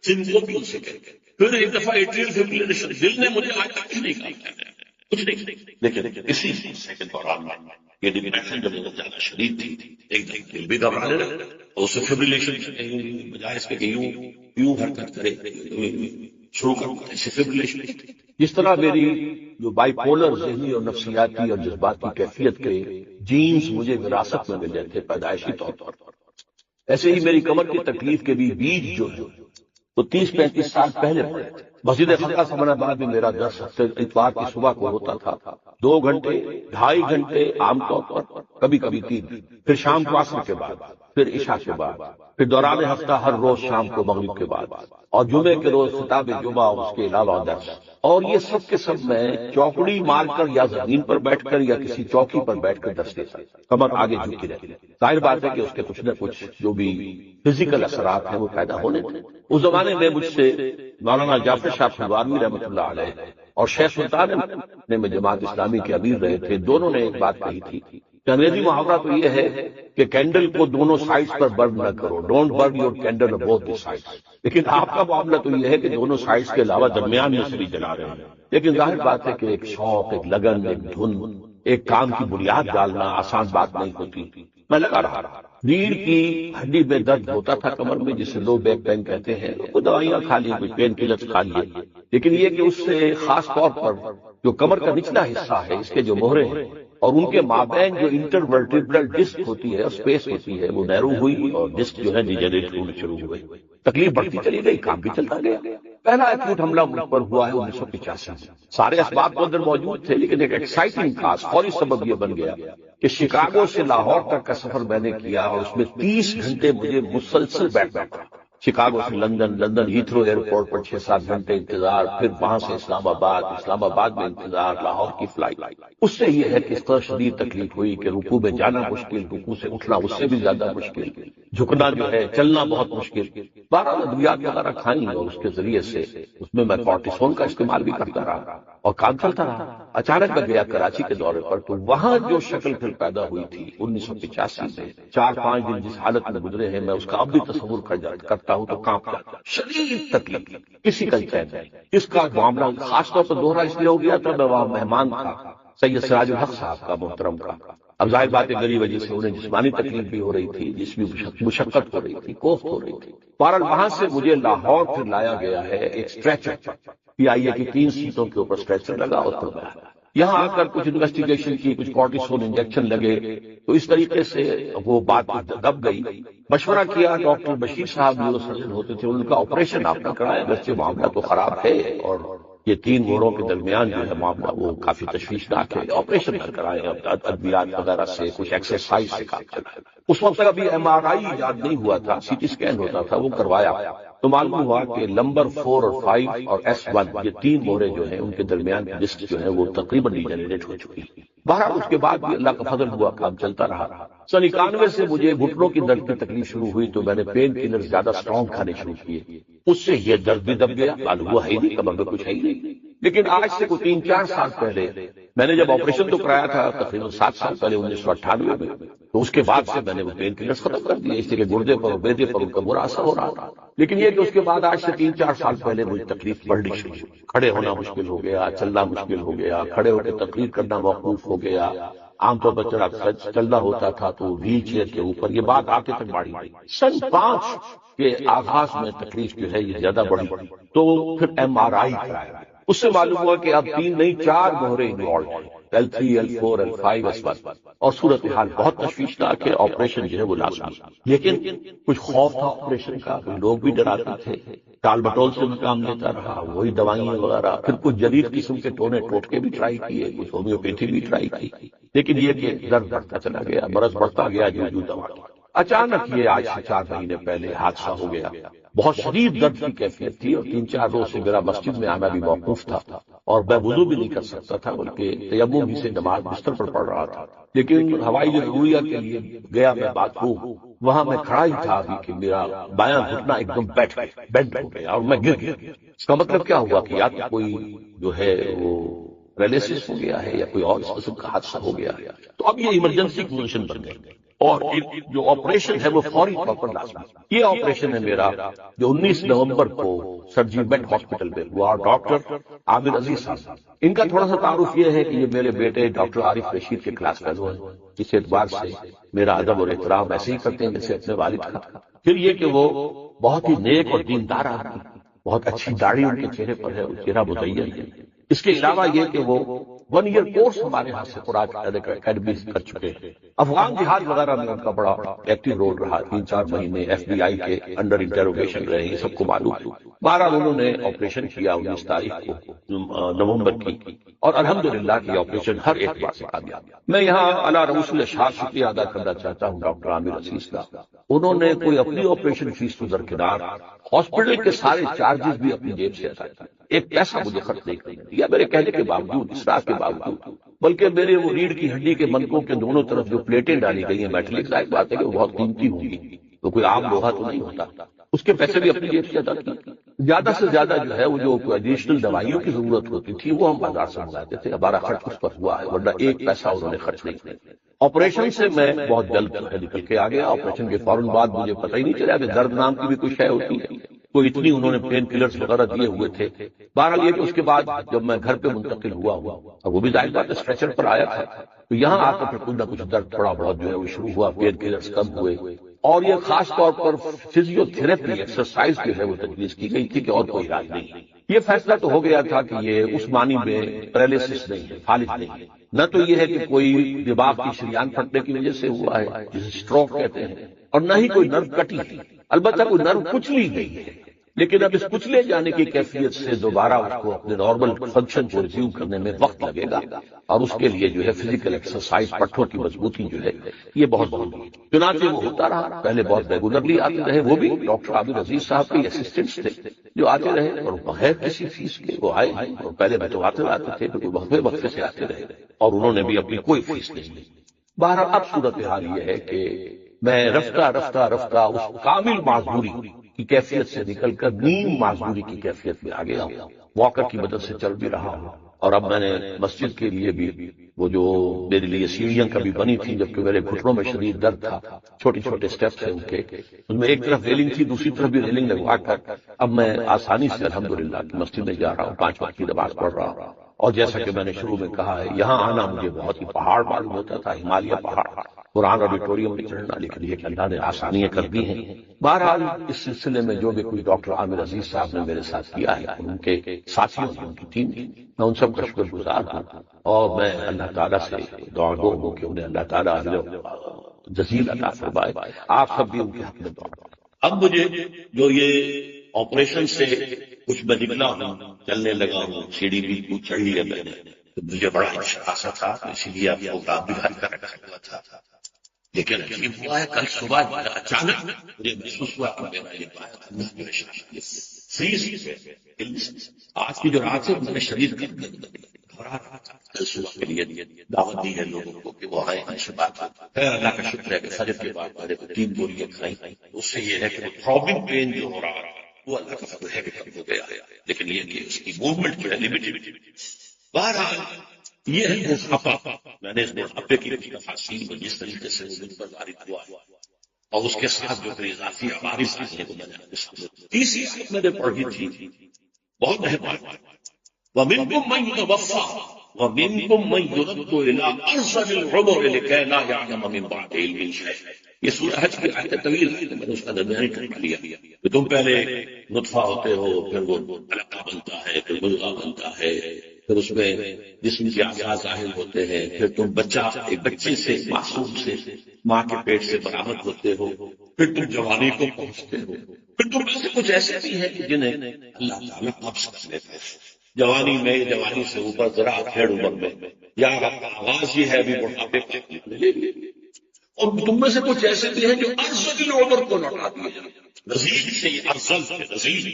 سندھ بھی ان سے کہہ گئے۔ پھر ایک دفعہ ایٹریل فبریلیشن، دل نے مجھے آج تک کچھ نہیں کہا، کچھ نہیں، لیکن اسی کے دوران یہ ڈپریشن جب بہت زیادہ شدید تھی، ایک دل بھی گھبرانے لگا، اور اسے فبریلیشن بجائے اس کے کہ یوں حرکت کرے شروع کروں ایسے فبریلیشن۔ جس طرح میری جو بائی پولر ذہنی اور نفسیاتی اور جذباتی کیفیت کے جینز مجھے وراثت میں ملے تھے پیدائشی طور پر، ایسے ہی میری کمر کی تکلیف کے بھی بیج جو ہے وہ 30-35 سال پہلے پڑے تھے۔ مسجد خانقاہ سمن آباد میں میرا درس ہفتے اتوار کی صبح کو ہوتا تھا، 2 گھنٹے 2.5 گھنٹے عام طور پر، کبھی کبھی 3، پھر شام کو عصر کے بعد، پھر عشاء کے بعد، پھر دوران ہفتہ ہر روز شام کو مغرب کے بعد، اور جمعے کے روز خطاب جمعہ اور اس کے علاوہ درس۔ اور یہ سب کے سب میں چوکڑی مار کر یا زمین پر بیٹھ کر یا کسی چوکی پر بیٹھ کر درس دیتا، کمر آگے جھکی رہتی۔ ظاہر بات ہے کہ اس کے کچھ نہ کچھ جو بھی فزیکل اثرات ہیں وہ پیدا ہونے تھے۔ اس زمانے میں مجھ سے مولانا جعفر شاہ سلوانی رحمۃ اللہ علیہ اور شیخ سلطان میں جماعت اسلامی کے امیر رہے تھے، دونوں نے ایک بات کہی تھی کہ انگریزی محاورہ تو یہ ہے کہ کینڈل کو دونوں سائڈز پر برن نہ کرو، don't burn your candle on both the sides, لیکن آپ کا معاملہ تو یہ ہے کہ دونوں سائڈز کے علاوہ درمیان میں سے بھی جلا رہے ہیں۔ لیکن ظاہر بات ہے کہ ایک شوق، ایک لگن، ایک دھن، ایک کام کی بنیاد ڈالنا آسان بات نہیں ہوتی۔ میں لگا رہا، ریڑھ کی ہڈی میں درد ہوتا تھا کمر میں، جسے لو بیک پین کہتے ہیں، کچھ دوائیاں کھا لی، کچھ پین کلرز کھا لیے، لیکن یہ کہ اس سے خاص طور پر جو کمر کا نچلا حصہ ہے، اس کے جو موہرے ہیں اور ان کے مابین جو انٹر ورٹیبرل ڈسک ہوتی ہے اور اسپیس ہوتی ہے، وہ نیرو ہوئی اور ڈسک جو ہے ڈیجنریٹ ہونا شروع ہوئے۔ تکلیف بڑھتی چلی گئی، کام بھی چلتا گیا۔ پہلا ایکوٹ حملہ ملک پر ہوا ہے 1985 میں۔ سارے اسباب تو اندر موجود تھے، لیکن ایک ایکسائٹنگ خاص فوری سبب یہ بن گیا کہ شکاگو سے لاہور تک کا سفر میں نے کیا، اور اس میں 30 گھنٹے مجھے مسلسل بیٹھنا پڑا۔ شکاگو سے لندن ہیتھرو ایئرپورٹ پر 6-7 گھنٹے انتظار، پھر وہاں سے اسلام آباد میں انتظار، لاہور کی فلائٹ۔ اس سے یہ ہے کہ اس طرح شدید تکلیف ہوئی کہ رکوع میں جانا مشکل، رکوع سے اٹھنا اس سے بھی زیادہ مشکل، جھکنا جو ہے، چلنا بہت مشکل۔ 12 ادویات وغیرہ کھائیں اور اس کے ذریعے سے اس میں کارٹیسون کا استعمال بھی کرتا رہا اور کام چلتا رہا۔ اچانک میں گیا کراچی کے دورے پر، تو وہاں جو شکل پھر پیدا ہوئی تھی 1985 میں، 4-5 دن جس حالت میں گزرے ہیں، میں اس کا اب بھی تصور کرتا ہوں تو کانپ جاتا، شدید تکلیف، کسی کا چین نہیں۔ اس کا معاملہ خاص طور پر دوہرا اس لیے ہو گیا تھا، میں وہاں مہمان تھا سید سراج الحق صاحب کا، محترم کا۔ اب ظاہر بات ہے غریب وجہ سے انہیں جسمانی تکلیف بھی ہو رہی تھی، جسمی مشقت ہو رہی تھی، کوفت ہو رہی تھی۔ بہرحال وہاں سے مجھے لاہور پھر لایا گیا ہے ایک اسٹریچر، PIA کی 3 سیٹوں کے اوپر اسٹریچر لگا اور پھر یہاں آ کر کچھ انویسٹیگیشن کی، کچھ کورٹیسون انجیکشن لگے، تو اس طریقے سے وہ بات دب گئی۔ مشورہ کیا، ڈاکٹر بشیر صاحب نیورو سرجن ہوتے تھے، ان کا آپریشن آپ نے کرایا، اگرچہ معاملہ تو خراب ہے اور یہ 3 گھوڑوں کے درمیان جو ہے معاملہ وہ کافی تشویشناک ہے، آپریشن نہ کرائے، ادویات وغیرہ سے کچھ ایکسرسائز سے کام چلا۔ اس وقت ابھی MRI ایجاد نہیں ہوا تھا، CT اسکین ہوتا تھا، وہ کروایا تو معلوم ہوا کہ نمبر 4 اور 5 اور S1 یہ 3 مہرے جو ہیں ان کے درمیان کی ڈسک جو ہے وہ تقریباً ڈیجنریٹ ہو چکی ہے۔ بہرحال اس کے بعد بھی اللہ کا فضل ہوا، کام چلتا رہا۔ سن 91 سے مجھے گھٹنوں کی درد کی تکلیف شروع ہوئی تو میں نے پین کلر زیادہ اسٹرانگ کھانے شروع کیے، اس سے یہ درد بھی دب گیا، معلوم ہوا ہے ہی نہیں، کمر میں کچھ ہے ہی نہیں۔ لیکن آج سے کوئی 3-4 سال پہلے میں نے جب آپریشن تو کرایا تھا تقریباً 7 سال پہلے 1998 میں، تو اس کے بعد سے میں نے وہ پین کلرز ختم کر دیے، اس لیے کہ گردے پر اور بیدے پر ان کا برا اثر ہو رہا تھا۔ لیکن یہ کہ اس کے بعد آج سے 3-4 سال پہلے مجھے تکلیف بڑھنی شروع ہوئی، کھڑے ہونا مشکل ہو گیا، چلنا مشکل ہو گیا، کھڑے ہو کے تقریر کرنا موقوف ہو گیا، عام طور پر چلنا ہوتا تھا تو ویل چیئر کے اوپر، یہ بات آگے تک بڑھی۔ سن 5 کے آغاز میں تکلیف جو ہے یہ زیادہ بڑھی تو پھر MRI کرایا، اس سے معلوم ہوا کہ اب 3 نہیں 4 مہرے انوالوڈ ہیں، L3 L4 L5 S1، اور صورتحال بہت تشویشناک ہے، آپریشن جو ہے وہ لازمی۔ لیکن کچھ خوف تھا آپریشن کا، لوگ بھی ڈراتے تھے، ٹال بٹول سے میں کام لیتا رہا، وہی دوائیاں وغیرہ، پھر کچھ جدید قسم کے ٹونے ٹوٹکے بھی ٹرائی کیے، کچھ ہومیوپیتھی بھی ٹرائی کی، لیکن یہ کہ درد بڑھتا چلا گیا، مرض بڑھتا گیا جو دوا کی۔ اچانک یہ آج سے 4 مہینے پہلے حادثہ ہو گیا، بہت شدید درد کی کیفیت تھی اور 3-4 روز سے میرا مسجد میں آنا بھی موقوف تھا اور میں وضو بھی نہیں کر سکتا تھا، بلکہ تیمم ہی سے نماز بستر پر پڑھ رہا تھا۔ لیکن ہوائی ضروریہ کے لیے گیا میں بات روم، وہاں میں کھڑا ہی تھا ابھی کہ میرا بایاں گھٹنا ایک دم بینڈ ہو گیا اور میں گر گیا۔ اس کا مطلب کیا ہوا کہ یا تو کوئی جو ہے وہ پیرالائسس ہو گیا ہے یا کوئی اور اس قسم کا حادثہ ہو گیا ہے، تو اب یہ ایمرجنسی پوزیشن بن گئی اور جو آپریشن ہے وہ فوری طور پر لازمی۔ یہ آپریشن ہے میرا جو 19 نومبر کو سرجی میٹ ہاسپٹل میں ہوا، ڈاکٹر عامر عزیز صاحب۔ ان کا تھوڑا سا تعارف یہ ہے کہ یہ میرے بیٹے ڈاکٹر عارف رشید کے کلاس فیلو ہیں، اس اعتبار سے میرا ادب اور احترام ایسے ہی کرتے ہیں جیسے اپنے والد کا۔ پھر یہ کہ وہ بہت ہی نیک اور دیندار آدمی، بہت اچھی داڑھی ان کے چہرے پر ہے، چہرہ مزین ہے۔ اس کے علاوہ یہ کہ وہ 1 ایئر کورس ہمارے ہاں سے قرآن اکیڈمی کر چکے ہیں۔ افغان جہاد وغیرہ میں ان کا بڑا ایکٹیو رول رہا، 3-4 مہینے FBI کے انڈر انٹروگیشن رہے، یہ سب کو معلوم۔ بہرحال انہوں نے آپریشن کیا 19 تاریخ کو نومبر کی، اور الحمدللہ کی آپریشن ہر اعتبار سے کامیاب۔ میں یہاں اعلیٰ رؤوس الاشہاد شکریہ ادا کرنا چاہتا ہوں ڈاکٹر عامر عزیز کا۔ انہوں نے کوئی اپنی آپریشن فیس تو درکنار، ہاسپٹل کے سارے چارجز بھی اپنی جیب سے ادا کیے، ایک پیسہ مجھے خرچ نہیں دیا میرے کہنے کے باوجود، اسراف کے باوجود، بلکہ میرے وہ ریڑھ کی ہڈی کے منکوں کے دونوں طرف جو پلیٹیں ڈالی گئی ہیں میٹلک، ظاہر بات ہے کہ وہ بہت قیمتی ہوں گی، تو کوئی عام لوہا تو نہیں ہوتا، اس کے پیسے بھی اپنی جیب سے ادا کیے۔ زیادہ سے زیادہ جو ہے وہ جو ایڈیشنل دوائیوں کی ضرورت ہوتی تھی وہ ہم بازار سے منگاتے تھے، ہمارا خرچ اس پر ہوا ہے، ورنہ ایک پیسہ انہوں نے خرچ نہیں کیا۔ آپریشن سے میں بہت جلد نکل کے آ گیا۔ آپریشن کے فوراً بعد مجھے پتہ ہی نہیں چلا کہ درد نام کی بھی کوئی شے ہوتی ہے، کوئی اتنی انہوں نے پین کلرز وغیرہ دیے ہوئے تھے۔ بہرحال یہ کہ اس کے بعد جب میں گھر پہ منتقل ہوا اور وہ بھی ظاہر بات اسٹریچر پر آیا تھا، تو یہاں آ کر پھر کچھ نہ کچھ درد تھوڑا بڑا جو ہے وہ شروع ہوا، پین کلرز کم ہوئے، اور یہ خاص طور پر فزیو تھراپی ایکسرسائز جو ہے وہ تجویز کی گئی تھی کہ اور کوئی علاج نہیں۔ یہ فیصلہ تو ہو گیا تھا کہ یہ اس معنی میں پیرالائسس نہیں ہے، فالج نہیں ہے، نہ تو یہ ہے کہ کوئی دماغ کی شریان پھٹنے کی وجہ سے ہوا ہے جسے اسٹروک کہتے ہیں، اور نہ ہی کوئی نرو کٹی ہے، البتہ کوئی نرو کچلی گئی ہے، لیکن اب اس کچلے جانے کی کیفیت سے دوبارہ اس کو اپنے نارمل فنکشن کو ریزیوم کرنے میں وقت لگے گا، اور اس کے لیے جو ہے فزیکل ایکسرسائز، پٹھوں کی مضبوطی جو ہے یہ بہت ضروری ہے۔ چنانچہ وہ ہوتا رہا، پہلے بہت ریگولرلی آتے رہے، وہ بھی ڈاکٹر عامر عزیز صاحب کے اسسٹنٹس تھے جو آتے رہے اور بغیر کسی فیس کے وہ آئے، اور پہلے میں تو آتے تھے تو وقفے سے آتے رہے، اور انہوں نے بھی اپنی کوئی فیس نہیں لی۔ بہرحال اب صورتحال یہ ہے کہ میں رفتہ اس کامل معذوری کی کیفیت سے نکل کر نیم معذوری کی کیفیت میں آ گیا ہوں، واکر کی مدد سے چل بھی رہا ہوں، اور اب میں نے مسجد کے لیے بھی وہ جو میرے لیے سیڑھیاں کبھی بنی تھی جبکہ میرے گھٹنوں میں شدید درد تھا، چھوٹے چھوٹے سٹیپس ہیں ان کے، ان میں ایک طرف ریلنگ تھی، دوسری طرف بھی ریلنگ لگوا کر اب میں آسانی سے الحمدللہ کی مسجد میں جا رہا ہوں، 5 وقت کی نماز پڑھ رہا ہوں۔ اور جیسا کہ میں نے شروع میں کہا ہے، یہاں آنا مجھے بہت ہی پہاڑ معلوم ہوتا تھا، ہمالیہ پہاڑ، قرآن آڈیٹوریم میں چڑھنا، لیکن یہ کہ اللہ نے آسانیاں کر دی ہیں۔ بہرحال اس سلسلے میں جو بھی کوئی ڈاکٹر عامر عزیز صاحب نے میرے ساتھ کیا ہے، ان کے ساتھیوں کی، ان کی ٹیم کی، میں ان سب کا شکر گزار ہوں، اور میں اللہ تعالیٰ سے دعا گو ہوں کہ انہیں اللہ تعالیٰ جزیل عطا فرمائے۔ آپ سب بھی ان کے حق میں دعا کریں۔ اب مجھے جو یہ آپریشن سے کچھ میں نکلا ہوں، چلنے لگا ہوں، سیڑھی بھی چڑھ لیا میں نے، تو مجھے بڑا احساس تھا، اسی لیے آپ کو کام بھی گھر کا رکھا ہوا تھا۔ لیکن عجیب ہوا ہے، کل صبح اچانک مجھے محسوس ہوا کہ میرا یہ فریز آج کی جو رات ہے میں نے شریر گھبرا رہا تھا۔ کل صبح کے لیے دعوت دی ہے لوگوں کو کہ وہ آئے سے بات ہے۔ اللہ کا شکر ہے کہ فجر کے بعد میں نے 3 گولیاں کھائی، اس سے یہ ہے کہ تھرابنگ پین جو ہو رہا ہے وہ اللہ کا فضل ہے کہ کم ہو گیا، لیکن یہ کہ اس کی موومنٹ جو ہے لمیٹڈ۔ بہرحال یہ ہے مصحفہ، میں نے اس مصحفے کی تفاصیل میں جس طریقے سے مجھ پر وارد ہوا اور اس کے ساتھ جو اضافی عوارض ہیں وہ میں نے تیسری آیت میں نے پڑھی تھی، بہت اہم بات۔ وَمِنْكُمْ مَنْ يُتَوَفَّى وَمِنْكُمْ مَنْ يُرَدُّ إِلَىٰ أَرْذَلِ الْعُمُرِ لِكَيْ لَا يَعْلَمَ مِنْ بَعْدِ عِلْمٍ شَيْئًا۔ یہ سورہ حج کی آیت طویل ہے، میں نے اس کا درمیان کر لیا کہ تم پہلے نطفہ ہوتے ہو، پھر وہ علقہ بنتا ہے، پھر مضغہ بنتا ہے، پھر اس میں جسم کے اعضاء ظاہر ہوتے ہیں، پھر تم بچہ، ایک بچے سے، معصوم سے، ماں کے پیٹ سے برآمد ہوتے ہو، پھر تم جوانی کو پہنچتے ہو، پھر تم میں سے کچھ ایسے بھی ہیں کہ جنہیں اللہ تعالیٰ قبض کر لیتا ہے جوانی میں، جوانی سے اوپر ذرا پھیڑ عمر میں، یا آغاز یہ ہے ابھی بڑھاپے کا، اور تم میں سے کچھ ایسے بھی ہیں جو ارذل العمر کو لوٹا دیے جائیں۔ رزیل سے یہ ارذل سے رزیل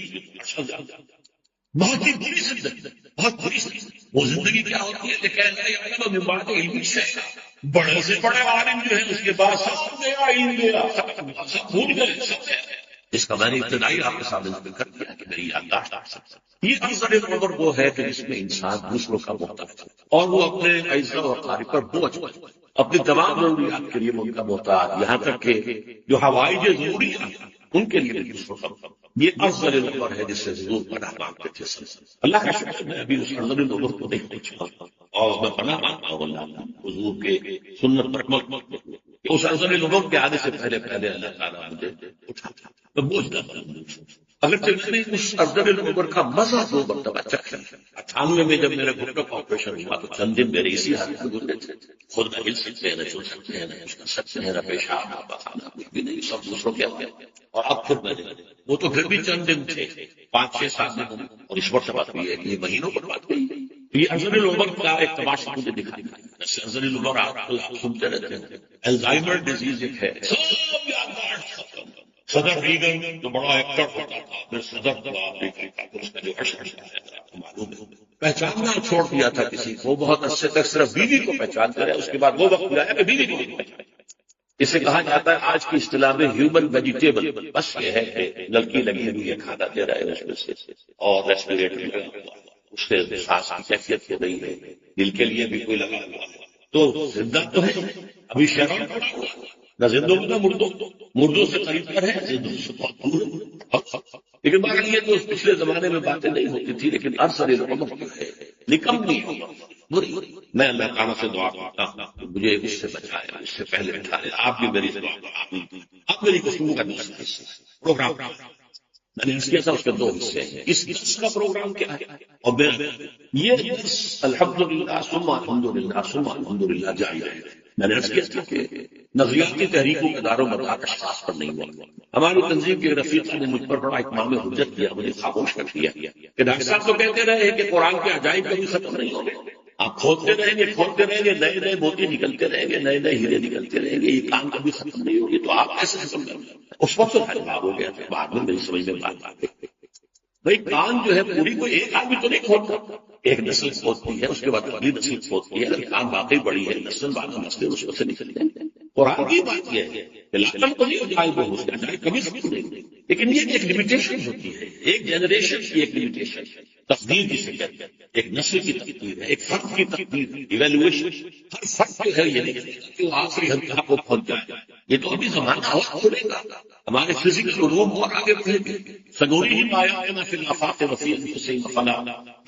بہت ہی بری زندگی، بہت بری زندگی۔ وہ زندگی کیا ہوتی ہے کہ لا یعلم من بعد علم شیئا، بڑے سے بڑے عالم جو ہے اس کے بعد سب نیا علم دیا، سب بھول گئے، سب اس کا میں نے ابتدائی آپ کے سامنے ذکر کر دیا کہ میری یادداشت یہ ارذل العمر وہ ہے کہ جس میں انسان دوسروں کا محتاج ہے اور وہ اپنے اعزاء و اقارب پر بوجھ اپنی تمام ضروریات کے لیے ان کا محتاج، یہاں تک کہ جو حوائج ضروری ہیں ان کے لیے بھی دوسروں کا یہ ارذل العمر ہے جس سے حضور پناہ مانگتے تھے۔ اللہ کا شکر میں ابھی اس ارذل العمر کو نہیں پہنچا اور میں پناہ مانگتا ہوں اللہ حضور کے سنت پر عمل اس ارذل العمر کے آنے سے پہلے اللہ تعالیٰ مجھے اٹھاتا میں بوجھ نہ بنوں۔ اگرچہ میں نے اس ارذل العمر کا مزہ 2 مرتبہ چکھا۔ 98 میں جب میرے گھٹنوں کا آپریشن ہوا تو چند دن میرے اسی حالت میں گزرے تھے، خود نہ ہل سکتے ہیں، نہ چل سکتے ہیں، نہ کچھ کر سکتے ہیں، نہ پیشاب، نہ پخانہ، کچھ بھی نہیں، سب دوسروں کے اپنے۔ اور اب خود میں نے وہ تو پھر بھی چند دن تھے، 5-6-7 دن، اور اس مرتبہ بھی ہے کہ یہ مہینوں پر بات گئی۔ یہ ارذل العمر کا ایک تماشا مجھے دکھائی۔ ارذل العمر آپ سنتے رہتے ہیں، الزائمر ڈیزیز ایک ہے، سب یادداشت ختم۔ صدر ریگن جو بڑا ایکٹر ہوتا تھا، پھر صدر ہوا امریکہ کا، اس کا جو اشر ہے معلوم ہے، پہچاننا چھوڑ دیا تھا کسی کو، بہت عرصے تک صرف بیوی کو پہچانتے رہے، اس کے بعد وہ وقت آیا کہ بیوی کو نہیں پہچانا۔ اسے کہا جاتا ہے آج کی اصطلاح میں ہیومن ویجیٹیبل، بس یہ ہے کہ نلکی لگی ہوئی ہے، کھانا دے رہا ہے اس میں سے، اور ریسپیریٹر لگا ہوا ہے، اس سے سانس کی کیفیت ہو رہی ہے، دل کے لیے بھی کوئی لگا ہوا ہے، تو زندہ تو ہے، ابھی شہروں پڑا ہوا ہے، نہ زندوں نہ مردوں سے قریب پر ہے، زندوں سے بہت دور ہے۔ لیکن مگر یہ تو پچھلے زمانے میں باتیں نہیں ہوتی تھی، لیکن ارذل العمر جو ہے نکمنی بری۔ میں اللہ تعالیٰ سے دعا کرتا ہوں مجھے اس سے بچائے، اس سے پہلے بچائے، آپ بھی میری دعا آمین۔ اب میری گفتگو کا دوسرا حصہ پروگرام میں نے اس کیا تھا، اس کے 2 حصے ہیں۔ اس درس کا پروگرام کیا ہے اور یہ درس الحمدللہ ثم الحمدللہ ثم الحمدللہ جاری ہے۔ میں نے عرض کیا تھا کہ نظریاتی تحریکوں کے دار و مدار اشخاص پر نہیں ہوا۔ ہماری تنظیم کے رفیق نے مجھ پر بڑا اتمام حجت کیا، مجھے خاموش کر دیا کہ ڈاکٹر صاحب تو کہتے رہے کہ قرآن کے عجائب کبھی ختم نہیں ہوں گے، آپ کھولتے رہیں گے، نئے نئے موتی نکلتے رہیں گے، نئے نئے ہیرے نکلتے رہیں گے، یہ کام کبھی ختم نہیں ہوگی، تو آپ کیسے ختم کریں گے؟ اس وقت تو جواب ہو گیا تھا، بعد میں میری سمجھ میں بات آ گئی بھائی کان جو ہے پوری کوئی ایک آدمی تو نہیں کھولتا، ایک نسل کھولتی ہے، اس کے بعد اگلی نسل کھولتی ہے، اگر کان واقعی بڑی ہے نسل بعد نسل اس میں سے نکلتے ہیں۔ قرآن کی بات یہ ہے کہ لازم تو نہیں جائے وہ اس کا جائے کبھی ختم نہیں، لیکن یہ ایک لمیٹیشن ہوتی ہے، ایک جنریشن کی ایک لمیٹیشن، تقدیر جسے کہتے ہیں، ایک نسل کی تقدیر ہے، ایک فرد کی تقدیر، ایویلویشن، ہر فرد جو ہے یہ نہیں کہ وہ آخری ہتھیار کو پہنچ جائے، یہ تو ابھی زمانہ اور کھلے گا، ہمارے فزیکل علوم اور آگے بڑھیں گے۔ سنوریہم آیاتنا فی الآفاق وفی انفسہم فلا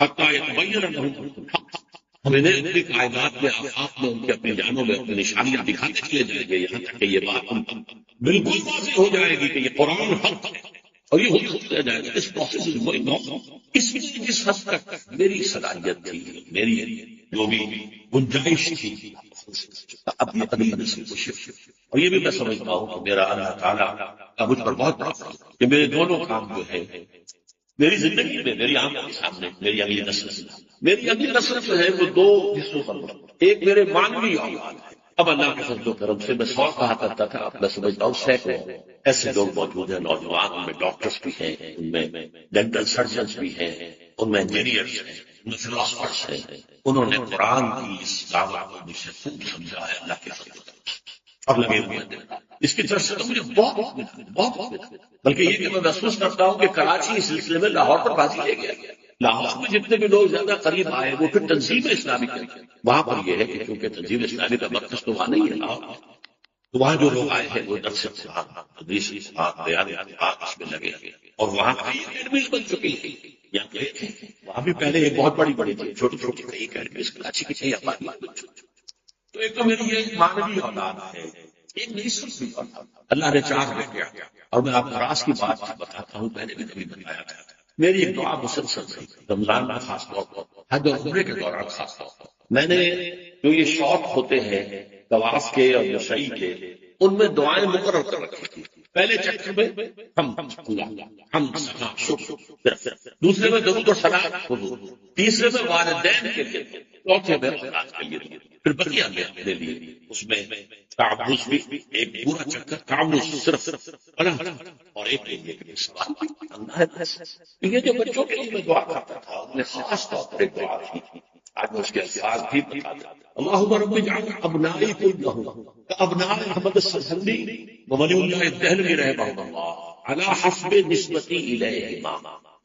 حتی یتبین لہم الحق ہم انہیں اپنی کائنات میں آفاق میں ان کے اپنی جانوں میں اپنی نشانیاں دکھاتے چلے جائیں گے، یہاں تک کہ یہ بات ہم بالکل واضح ہو جائے گی کہ یہ قرآن حق ہے اور یہ ہوتا جائے گا. اس پروسیس اس میں جس حد تک میری صلاحیت تھی، میری جو بھی گنجائش تھی، اب یہ اگلی نسل کو شفٹ، اور یہ بھی میں سمجھتا ہوں کہ میرا اللہ تعالیٰ کا مجھ پر بہت بڑا کہ میرے دونوں کام جو ہے میری زندگی میں، میری آنکھوں کے سامنے میری اگلی نسل جو ہے وہ دو حصوں پر بڑھتی. ایک میرے مانوی اولاد ہے. اب اللہ کے فضل و کرم سے میں 100 کہا کرتا تھا، اب میں سمجھتا ہوں سینکڑوں ایسے لوگ موجود ہیں نوجوان، ان میں ڈاکٹرز بھی ہیں، ان میں ڈینٹل سرجنز بھی ہیں، ان میں انجینئرز ہیں، ان میں فلاسفرز ہیں. انہوں نے قرآن کی اس دعوت کو مجھ سے خوب سمجھا ہے اللہ کے فضل و کرم سے، اب لگے ہوئے ہیں. اس کی طرف سے تو مجھے بہت ملا. بلکہ یہ کہ میں محسوس کرتا ہوں کہ کراچی اس سلسلے میں لاہور پر بازی لے گیا. لاہور میں جتنے بھی لوگ زیادہ قریب آئے وہ پھر تنظیم اسلامی کے وہاں پر یہ ہے کہ کیونکہ تنظیم اسلامی کا مرکز تو وہاں نہیں ہے لاہور، تو وہاں جو لوگ آئے ہیں وہ درس قرآن، تدریس قرآن، بیان قرآن اس میں لگے، اور وہاں کئی اکیڈمیز بن چکی ہیں. یہاں گئے تھے وہاں بھی پہلے ایک بہت بڑی تھی، چھوٹی چھوٹی کئی اکیڈمیز کراچی کی کئی آبادی بن چکی. تو ایک تو میری یہ مانوی اولاد ہے، ایک نسل بھی اللہ نے 4 بیٹے. اور میں آپ کو راز کی بات بتاتا ہوں، میں نے بھی کبھی بتایا تھا. میری ایک دعا مسلسل رہی رمضان میں خاص طور پر، حج اور عمرے کے دوران خاص طور پر. میں نے جو یہ شوق ہوتے ہیں طواف کے اور مشعی کے، ان میں دعائیں مقرر کر رکھی تھی. پہلے چکر میں ہم دوسرے میں درود و سلام، تیسرے میں والدین کے لیے، چوتھے میں اولاد کے لیے، پھر بقیہ میں اپنے لیے. اس میں تعوذ بھی ایک پورا چکر تعوذ صرف اور ایک یہ جو بچوں کے لیے میں دعا کرتا تھا، ان میں خاص طور پر ایک دعا تھی، آج میں اس کے الفاظ بھی بتاتا ہوں. اللہم رب اجعل ابنائی کلہم کابناء احمد السرہندی وولی اللہ الدہلوی رحمہ اللہ علی حسب نسبتی الیہما.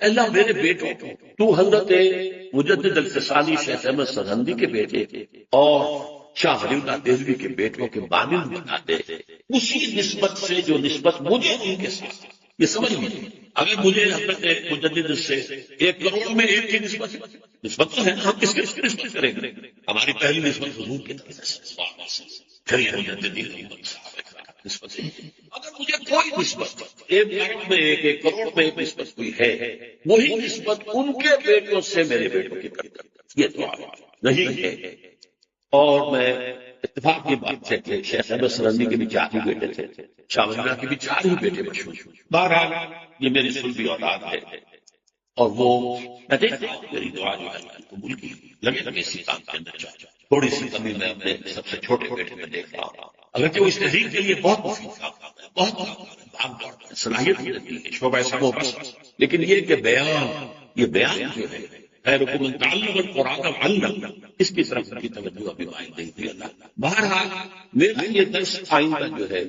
اللہ میرے بیٹوں کو تو حضرت مجدد الفسانی شیخ احمد سرہندی کے بیٹے اور شاہ ولی اللہ دہلوی کے بیٹوں کے مانند بنا دے، اسی نسبت سے جو نسبت مجھے ان کے ساتھ. یہ سمجھ لیجیے، اگر مجھے حضرت مجدد سے 1 کروڑ میں 1 کی نسبت تو ہے، ہم کس کی نسبت کریں گے؟ ہماری پہلی نسبت حضور کی طرف سے، پھر یہ مجددین نسبت. اگر مجھے کوئی نسبت 1 لاکھ میں 1 کروڑ میں 1 نسبت کوئی ہے، وہی نسبت ان کے بیٹوں سے میرے بیٹوں کی طرف یہ دعا نہیں ہے. اور میں اتفاق کی بات ہے کہ شیخ احمد سرہندی کے بھی 4 ہی بیٹے تھے، شاہ ولی اللہ کے بھی 4 ہی بیٹے مشہور. بہرحال یہ میری سلبی اولاد ہے، اور وہ میں دیکھتا ہوں میری دعا جو ہے قبول کی لگے اسی کام کے اندر جائے. تھوڑی سی کمی میں اپنے سب سے چھوٹے بیٹے میں دیکھ رہا ہوں، اگرچہ وہ اس تحریک کے لیے بہت مفید کام کرتا ہے، بہت صلاحیت بھی رہتی ہے، شعبہ سمو بس. لیکن یہ کہ یہ بیان جو ہے خیرکم من تعلم القرآن وعلم، اس کی طرف کی توجہ ابھی مائل نہیں تھی. اللہ بہرحال میرا یہ درس آئندہ جو ہے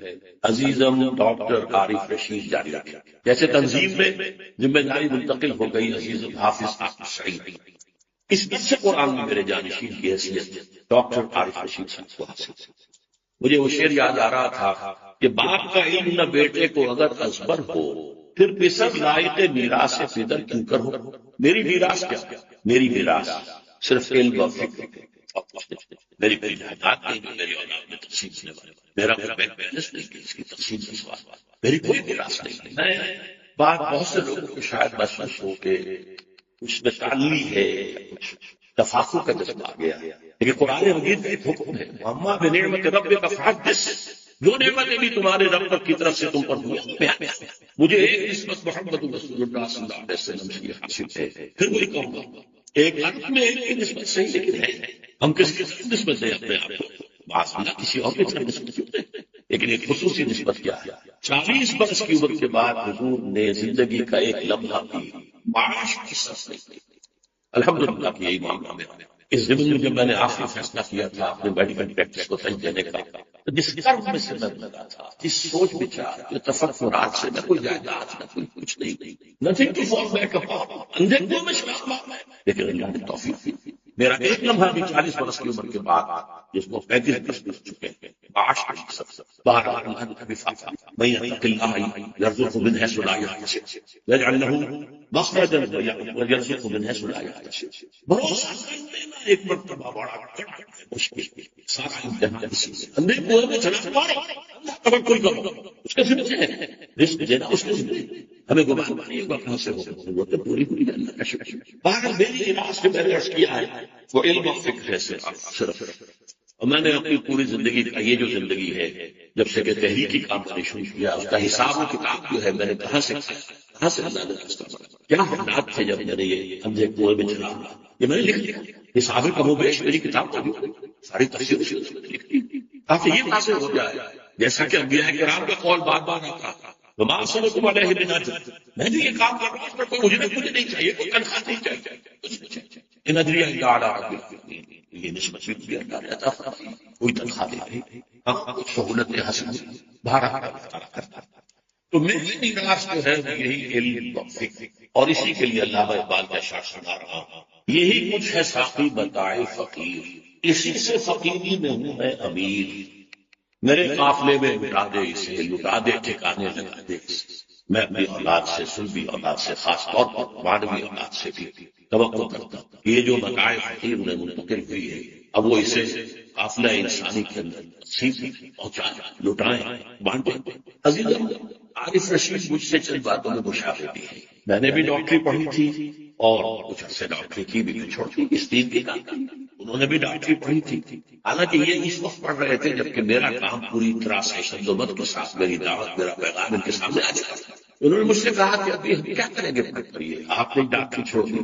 عزیزم ڈاکٹر عارف رشید جاری رکھے. جیسے تنظیم میں ذمہ داری منتقل ہو گئی عزیزم حافظ احمد سعید، اس درس قرآن میں میرے جانشین کی حیثیت ڈاکٹر عارف رشید صاحب کو حاصل. مجھے وہ شعر یاد آ رہا تھا کہ باپ کا علم نہ بیٹے کو اگر ازبر ہو، پھر پسر لائق میراث سے پدر کیوں کر ہو. میری میراث کیا؟ میری میراث صرف علم و فکر اور کچھ نہیں. میری کوئی جائیداد نہیں جو میری اولاد میں تقسیم ہونے والے، میرا کوئی بینک بیلنس نہیں کہ اس کی تقسیم سے سوال، میری کوئی میراث نہیں. میں بات بہت سے لوگوں کو شاید محسوس ہو کہ کچھ نشانی ہے، کچھ تفاخر کا جذبہ آ گیا، لیکن قرآن مجید کا ایک حکم ہے، اما بنعمت ربک فحدث، جو نعمتیں بھی تمہارے رب کی طرف سے تم پر ہوئی. مجھے ایک نسبت محمد رسول اللہ صلی اللہ علیہ وسلم سے حاصل ہے، پھر وہی کہوں گا ایک ارب میں ایک کی نسبت صحیح، لیکن ہے ہم کس کی نسبت دیں اپنے آپ کو؟ معاذ کسی اور کی طرف نسبت کیوں دیں؟ لیکن ایک خصوصی نسبت کیا ہے؟ 40 برس کی عمر کے بعد حضور نے زندگی کا ایک لمحہ بھی معاش کی صرف نہیں کی. الحمدللہ کہ یہی معاملہ میرا. اس زمین میں جب میں نے آخری فیصلہ کیا تھا اپنے میڈیکل پریکٹس کو سنج دینے کا، تو جس کرم میں سے میں لگا تھا، جس سوچ بچار جو تفکرات سے، نہ کوئی جائیداد نہ کوئی کچھ نہیں، nothing to fall back upon, اندھے کو میں شامل، لیکن اللہ نے توفیق دی. میرا ایک لمحہ بھی 40 برس کی عمر کے بعد جس کو 35 برس گزر چکے ہیں، معاش کی سب باہر اللہ نے کبھی فاقہ میں یتق اللہ یرزقہ من حیث لا یحتسب ویجعل لہ مخرجا ويرزقه من حيث لا يحتسب. بھروسہ کر لینا ایک مرتبہ بڑا کڑا مشکل، سارا امتحان اسی سے. اندھے کنویں میں چلا مارو، توکل کرو، اس کے ذمہ ہے رزق دینا، اس کے ذمہ ہے. ہمیں گمان نہیں ہوگا کہاں سے ہوگا، وہ تو پوری پوری اللہ کا شکر. باہر میری علاج میں نے عرض کیا ہے وہ علم اور فکر ہے صرف. اور میں نے اپنی پوری زندگی کا یہ جو زندگی ہے جب سے کہ تحریکی کام کرنے شروع کیا، اس کا حساب و کتاب جو ہے میں نے کہاں سے اللہ نے کیا حالات تھے جب میں نے یہ اندھے کنویں میں چلا، یہ میں نے لکھ لیا. حساب کم و بیش میری کتاب کو ساری تفسیر لکھ دی تاکہ یہ واضح ہو جائے. جیسا کہ انبیاء کرام کا قول بار بار آتا وما صلوکم علیہ بن اجر، میں جو یہ کام کر رہا ہوں اس پر کوئی مجھے نہیں چاہیے، کوئی تنخواہ نہیں چاہیے. ان اجری الا علی رب العالمین، یہ نسبت بھی اللہ نے عطا فرمائی، کوئی تنخواہ نہیں، کچھ سہولت حاصل بہرحال کرتا. تو میری میراث جو ہے وہ یہی علم اور فکر، اور اسی کے لیے علامہ اقبال کا شعر سنا رہا ہوں. یہی کچھ ہے ساقی بتائے فقیر، اسی سے فقیری میں ہوں میں امیر. میرے قافلے میں لٹا دے اسے، لٹا دے ٹھکانے لگا دے اسے. میں اپنی اولاد سے، سلبی اولاد سے، خاص طور پر مانوی اولاد سے بھی توقع کرتا ہوں. یہ جو بتائے فقیر میں منتقل ہوئی ہے، اب وہ اسے قافلہ انسانی کے اندر سیدھی پہنچائیں، لٹائیں، بانٹیں. عزیزم، عارف رشید مجھ سے چند باتوں میں مشابہ بھی ہے. میں نے بھی ڈاکٹری پڑھی تھی اور کچھ عرصے ڈاکٹری کی بھی چھوڑ دی، اس دین کی کام کی. انہوں نے بھی ڈاکٹری پڑھی تھی، حالانکہ یہ اس وقت پڑھ رہے تھے جبکہ میرا کام پوری طرح سے شد و مت کے ساتھ میری دعوت، میرا پیغام ان کے سامنے آ جاتا تھا. انہوں نے مجھ سے کہا کہ ابھی ہم کیا کریں گے پڑھ کر، یہ آپ نے ڈاکٹری چھوڑ دی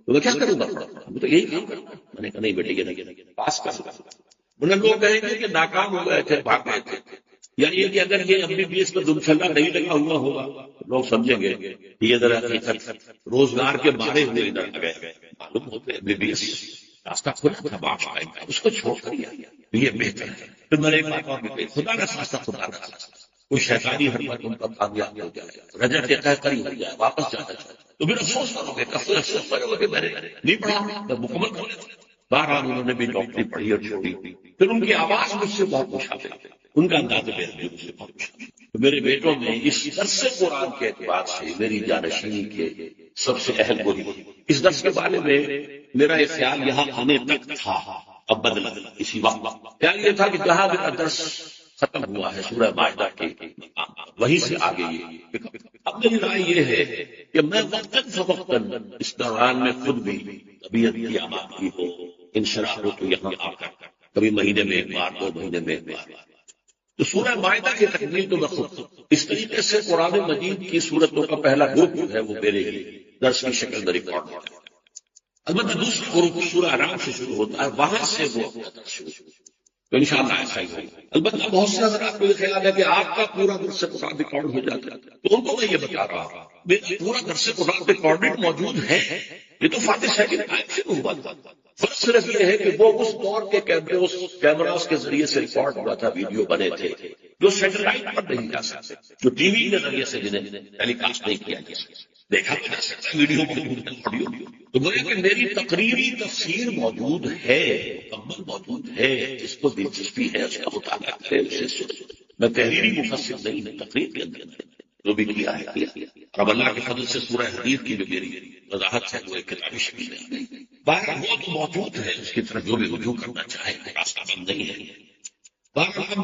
تو میں کیا کروں گا؟ میں تو یہی کام کروں گا. میں نے کہا نہیں بیٹے یہ نہیں، پاس کر دوں. انہیں لوگ کہیں گے کہ ناکام ہو گئے تھے، بھاگ گئے تھے، یعنی یہ کہ اگر یہ MBBS میں دمچھلا نہیں لگا ہوا ہوگا لوگ سمجھیں گے یہ ذرا حقیقت روزگار کے مارے ہوئے ادھر آ گئے. معلوم ہوتے MBBS راستہ کھلا تھا، باپ آئے گا اس کو چھوڑ کر یہ بہتر ہے. پھر میں نے ایک بات اور بھی کہی، خدا کا راستہ خدا کا راستہ، کوئی شیطانی حرکت ان پر کامیاب ہو جائے، رجعت طے کری ہو جائے، واپس جانا چاہے تو پھر افسوس کرو گے، افسوس کرو گے کہ میں نے نہیں پڑھا، میں مکمل کر لیا. بہرحال انہوں نے بھی ڈاکٹری پڑھی اور چھوڑی. پھر ان کی آواز مجھ سے بہت مشابہ ہے، ان کا انداز مجھ سے بہت مشابہ. میرے بیٹوں میں اس درس قرآن کے اعتبار سے میری جانشینی کے سب سے اہم وہی. اس درس کے بارے میں میرا یہ خیال یہاں آنے تک تھا، اب بدلا. اسی وقت خیال یہ تھا کہ جہاں میرا درس ختم ہوا ہے سورہ مائدہ کے وہیں سے آگے یہ. اب میری رائے یہ ہے کہ میں وقتاً فوقتاً اس دوران میں خود بھی طبیعت کی آمادگی ہو، انشراح ہو تو یہاں آ کر کبھی مہینے میں ایک بار، 2 مہینے میں ایک بار تو سورہ مائدہ کی تکمیل تو میں خود اس طریقے سے قرآن مجید کی صورتوں کا پہلا گروپ جو ہے وہ میرے درس کی شکل میں ریکارڈ ہوتا ہے. البتہ دوسرا گروپ سورہ انعام سے شروع ہوتا ہے، وہاں سے وہ شروع تو انشاءاللہ ایسا ہی ہوگا. البتہ بہت سے حضرات کو یہ خیال ہے کہ آپ کا پورا درس قرآن ریکارڈ ہو جاتا ہے، تو ان کو میں یہ بتا رہا ہوں میرا پورا درس قرآن ریکارڈڈ موجود ہے. یہ تو فاتح سیکنڈ ٹائم سے ہوا تھا. فرق صرف یہ ہے کہ وہ اس دور کے کیمراز کے ذریعے سے ریکارڈ ہوا تھا، ویڈیو بنے تھے جو سیٹلائٹ پر نہیں جا سکتے، جو ٹی وی کے ذریعے سے جنہیں ٹیلی کاسٹ نہیں کیا جا سکتا، دیکھا جا سکتا ویڈیو آڈیو. تو گویا کہ میری تقریری تفسیر موجود ہے، مکمل موجود ہے. جس کو دلچسپی ہے اس کا مطالعہ کرے، اسے میں تحریری مفسر نہیں ہوں، تقریر کے اندر جو بھی کیا ہے کیا. اب اللہ کے فضل سے سورہ حدید کی جو میری وضاحت ہے وہ ایک کتابی شکل میں آ گئی. باہر وہ تو موجود ہے، اس کی طرف جو بھی رجوع کرنا چاہے راستہ بند نہیں ہے. باہر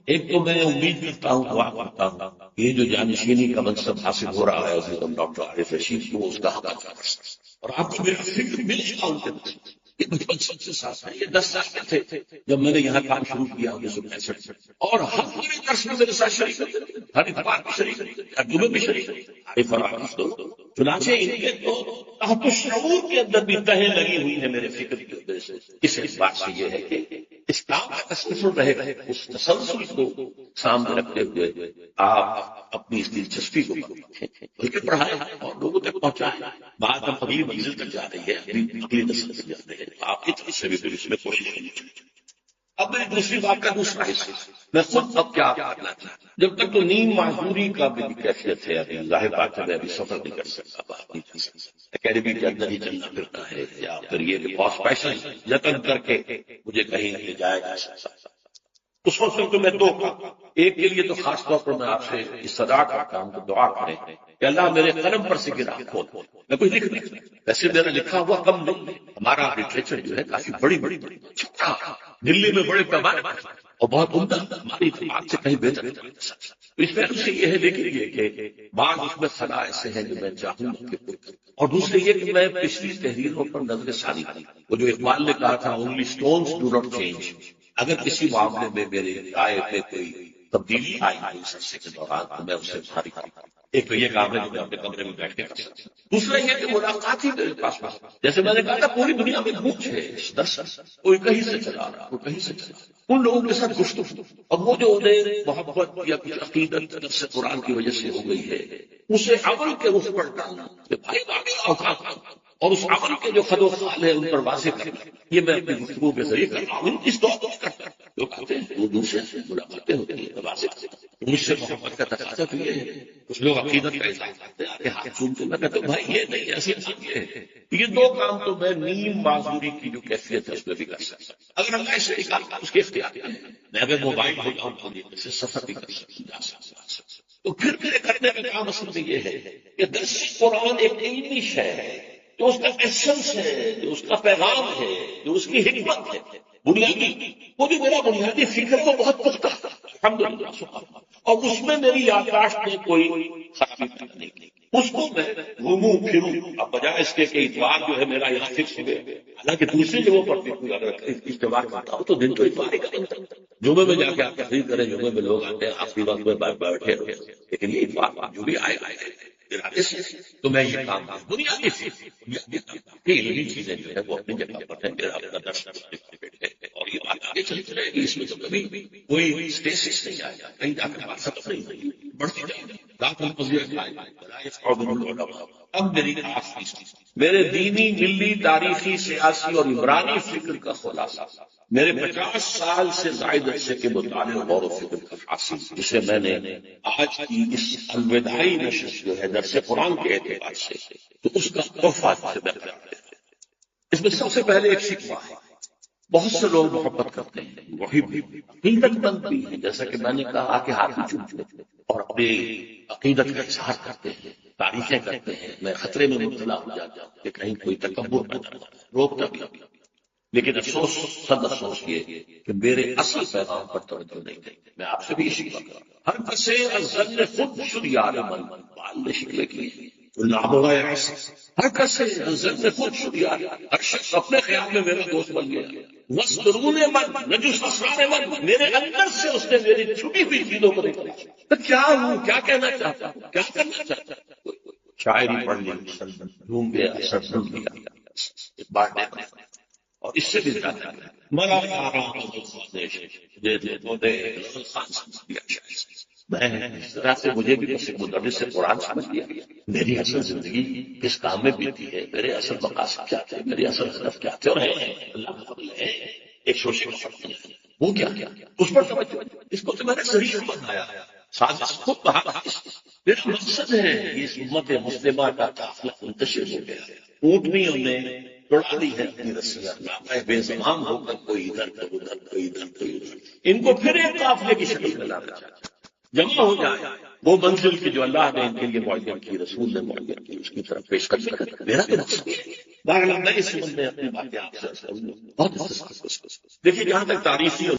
ایک تو میں امید کرتا ہوں، دعا کرتا ہوں یہ جو جانشینی کا منصب حاصل ہو رہا ہے حضرت ڈاکٹر عارف رشید کو، اس کا حق ادا کر سکتا اور آپ کو میرا فکر مل جائے ان کے. یہ بچپن سب سے ساتھ ہے، یہ 10 سال کے تھے جب میں نے یہاں کام شروع کیا 1965 اور ہر پورے درس میں میرے ساتھ شریک ہوتے، ہر اتوار بھی شریک ہوتے، ہر جمعے بھی شریک ہوتے. چنانچہ ان کے تو تحت الشعور کے اندر بھی تہیں لگی ہوئی ہے میرے فکر کی وجہ سے. اس بات سے یہ ہے کہ اس کام کا تسلسل رہے گا، اس تسلسل کو سامنے رکھتے ہوئے آپ اپنی اس دلچسپی کو بلکہ پڑھائیں اور لوگوں تک پہنچائیں. بات اب اگلی منزل تک جا رہی ہے، اگلی نسل تک جا رہی ہے. آپ کی طرف سے بھی پھر اس میں کوشش کرنی چاہیے. اب میری دوسری بات کا دوسرا حصہ میں خود اب کیا کرنا چاہتا ہوں. جب تک تو نیند معذوری کا بھی کیفیت ہے، ابھی ظاہر بات ہے میں ابھی سفر نہیں کر سکتا، بات نہیں کر سکتا، اکیڈمی کے اندر ہی چلنا پھرنا ہے، یا پھر یہ کہ بہت پیسہ یقین کر کے مجھے کہیں لے جایا جا سکتا. اس وقت تو میں دو کام، ایک کے لیے تو خاص طور پر میں آپ سے استدعا کرتا ہوں کہ دعا کریں کہ اللہ میرے قلم پر سے گرا کھول، میں کچھ لکھ نہیں، ویسے میرا لکھا ہوا کم نہیں، ہمارا لٹریچر جو ہے کافی بڑی چھوٹا، دلی میں بڑے پیمانے پر اور بہت عمدہ، ہماری بات سے کہیں بہتر ہے۔ تو اس پہلو سے یہ ہے دیکھیے کہ بعض اس میں خلا ایسے ہیں جو میں چاہوں گا کہ اور دوسرے یہ کہ میں پچھلی تحریروں پر نظر ثانی کی، وہ جو اقبال نے کہا تھا only stones do not change, اگر کسی معاملے میں میرے رائے میں کوئی تبدیلی آئی اس عرصے کے دوران تو میں اسے بھاری کروں۔ ایک تو یہ کام ہے جو میں اپنے کمرے میں بیٹھ کے کر سکتا ہوں، دوسرا یہ کہ ملاقات ہی میرے پاس جیسے میں نے کہا تھا پوری دنیا میں بھوک ہے، کوئی کہیں سے چلا رہا، کوئی کہیں سے چلا رہا، ان لوگوں کے ساتھ گفتگو، اور وہ جو انہیں محبت یا کچھ عقیدت نفس قرآن کی وجہ سے ہو گئی ہے اسے عمل کے رخ پر ڈالنا کہ بھائی باقی اوقات اور اس عمل کے جو خد و خال ہے ان پر واضح کرنا، یہ میں اپنی گفتگو کے ذریعے کر رہا ہوں۔ اس دور میں کرتا ہوں، لوگ آتے ہیں وہ دوسرے سے ملاقاتیں ہوتی ہیں، واضح کرتا ہوں مجھ سے محبت کا تقاضا تو یہ ہے، کچھ لوگ عقیدت کا اظہار کرتے ہیں آتے ہاتھ چومتے، میں کہتا ہوں بھائی یہ نہیں ایسی یہ ہے، یہ دو کام تو میں نیم معذوری کی جو کیفیت ہے اس میں بھی کر سکتا ہوں، اگر اللہ اسے نکالتا اس کے اختیار ہے، میں اگر موبائل ہو جاؤں تو سے سفر بھی کر سکتا تو پھر میرے کرنے کا کام اصل میں یہ ہے کہ درس قرآن ایک علمی شے ہے، جو اس کا ایسنس ہے، جو اس کا پیغام ہے، جو اس کی حکمت ہے بنیادی، وہ جو میرا بنیادی فکر ہے وہ بہت پختہ ہے الحمدللہ، اور اس میں میری یادداشت میں کوئی خرابی نہیں، اس کو میں گھوموں پھروں، اب بجائے اس کے کہ اتوار جو ہے میرا یہاں فکس ہو گیا، حالانکہ دوسری جگہوں پر بھی کوئی اگر اجتماع کرتا ہو تو دن تو اتوار ہی کا بنتا ہے، جمعے میں جا کے آپ تقریر کریں، جمعے میں لوگ آتے ہیں آخری وقت میں بیٹھے ہوئے، لیکن یہ اتوار جو بھی آئے ارادے سے تو میں یہ کام بنیادی علمی چیزیں جو ہے وہ اپنی جگہ پر ہیں، میرا اپنا درس اور یہ بات آگے چلتی رہے گی، اس میں تو کبھی کوئی اسٹیسس نہیں آئے گا، کہیں جا کر بات ختم نہیں ہوگی، بڑھتی جائے گی۔ اب میری آخری میرے دینی، ملی، تاریخی، سیاسی اور عمرانی فکر کا خلاصہ میرے 50 سال سے زائد عرصے کے مطالعے غور و فکر کا حاصل، جسے میں نے آج کی اس الوداعی نشست جو ہے درس قرآن کے اعتبار سے تو اس کا تحفہ سے میں کرتا ہوں۔ اس میں سب سے پہلے ایک شکوہ ہے، بہت سے لوگ محبت کرتے ہیں، وہی بھی عقیدت مند بھی ہیں، جیسا کہ میں نے کہا کہ ہاتھ چومتے ہیں اور اپنی عقیدت کا اظہار کرتے ہیں، تعریفیں کرتے ہیں، میں خطرے میں مبتلا ہو جاتا ہوں کہ کہیں کوئی تکبر نہ کرتا، روکتا بھی، لیکن افسوس صد افسوس یہ کہ میرے اصل پیغام پر توجہ نہیں دیں۔ میں آپ سے بھی یہ شکوہ کروں، ہر کسے الظن خود شد یار من، بال نے شکوے کیے، ہر کسے الظن خود شد یار، ہر شخص اپنے خیال میں میرا دوست بن گیا، وَاسْتُرُونِ مَنْ نَجُسْ أَسْرَارِ مَنْ، میرے اندر سے اس نے میری چھپی ہوئی چیزوں کو دیکھا، تو کیا ہوں، کیا کہنا چاہتا ہوں، کیا کرنا چاہتا ہوں، شاعری پڑھ لی، ڈھونڈ گیا، سر ڈھونڈ لیا، بانٹنے اور اس سے بھی زیادہ مرا میں اس طرح سے مجھے بھی بس ایک مدرس سے قرآن سمجھ لیا، میری اصل زندگی کس کام میں بیتی ہے، میرے اصل مقاصد کیا تھے، میرے اصل ہدف کیا تھے، اور اللہ ہے ایک شوشے کا فرق وہ کیا اس پر توجہ، اس کو تو میں نے صحیح بنایا، ساتھ خود کہا میرا مقصد ہے اس امت مسلمہ کا قافلہ منتشر ہو گیا، اونٹنیوں نے توڑا دی ہے اپنی رسیاں، بے زمام ہو کر کوئی ادھر کوئی ادھر کوئی ادھر کوئی ادھر، ان کو پھر ایک قافلے کی شکل میں لانا چاہتا ہے، جمع ہو جائے وہ منزل کی جو اللہ نے ان کے لیے معین کی، رسول نے معین کی، اس کی طرف پیش کر میرا بھی مقصد ہے۔ میں اس میں اپنی باتیں آپ سے بہت دیکھیے جہاں تک تاریخی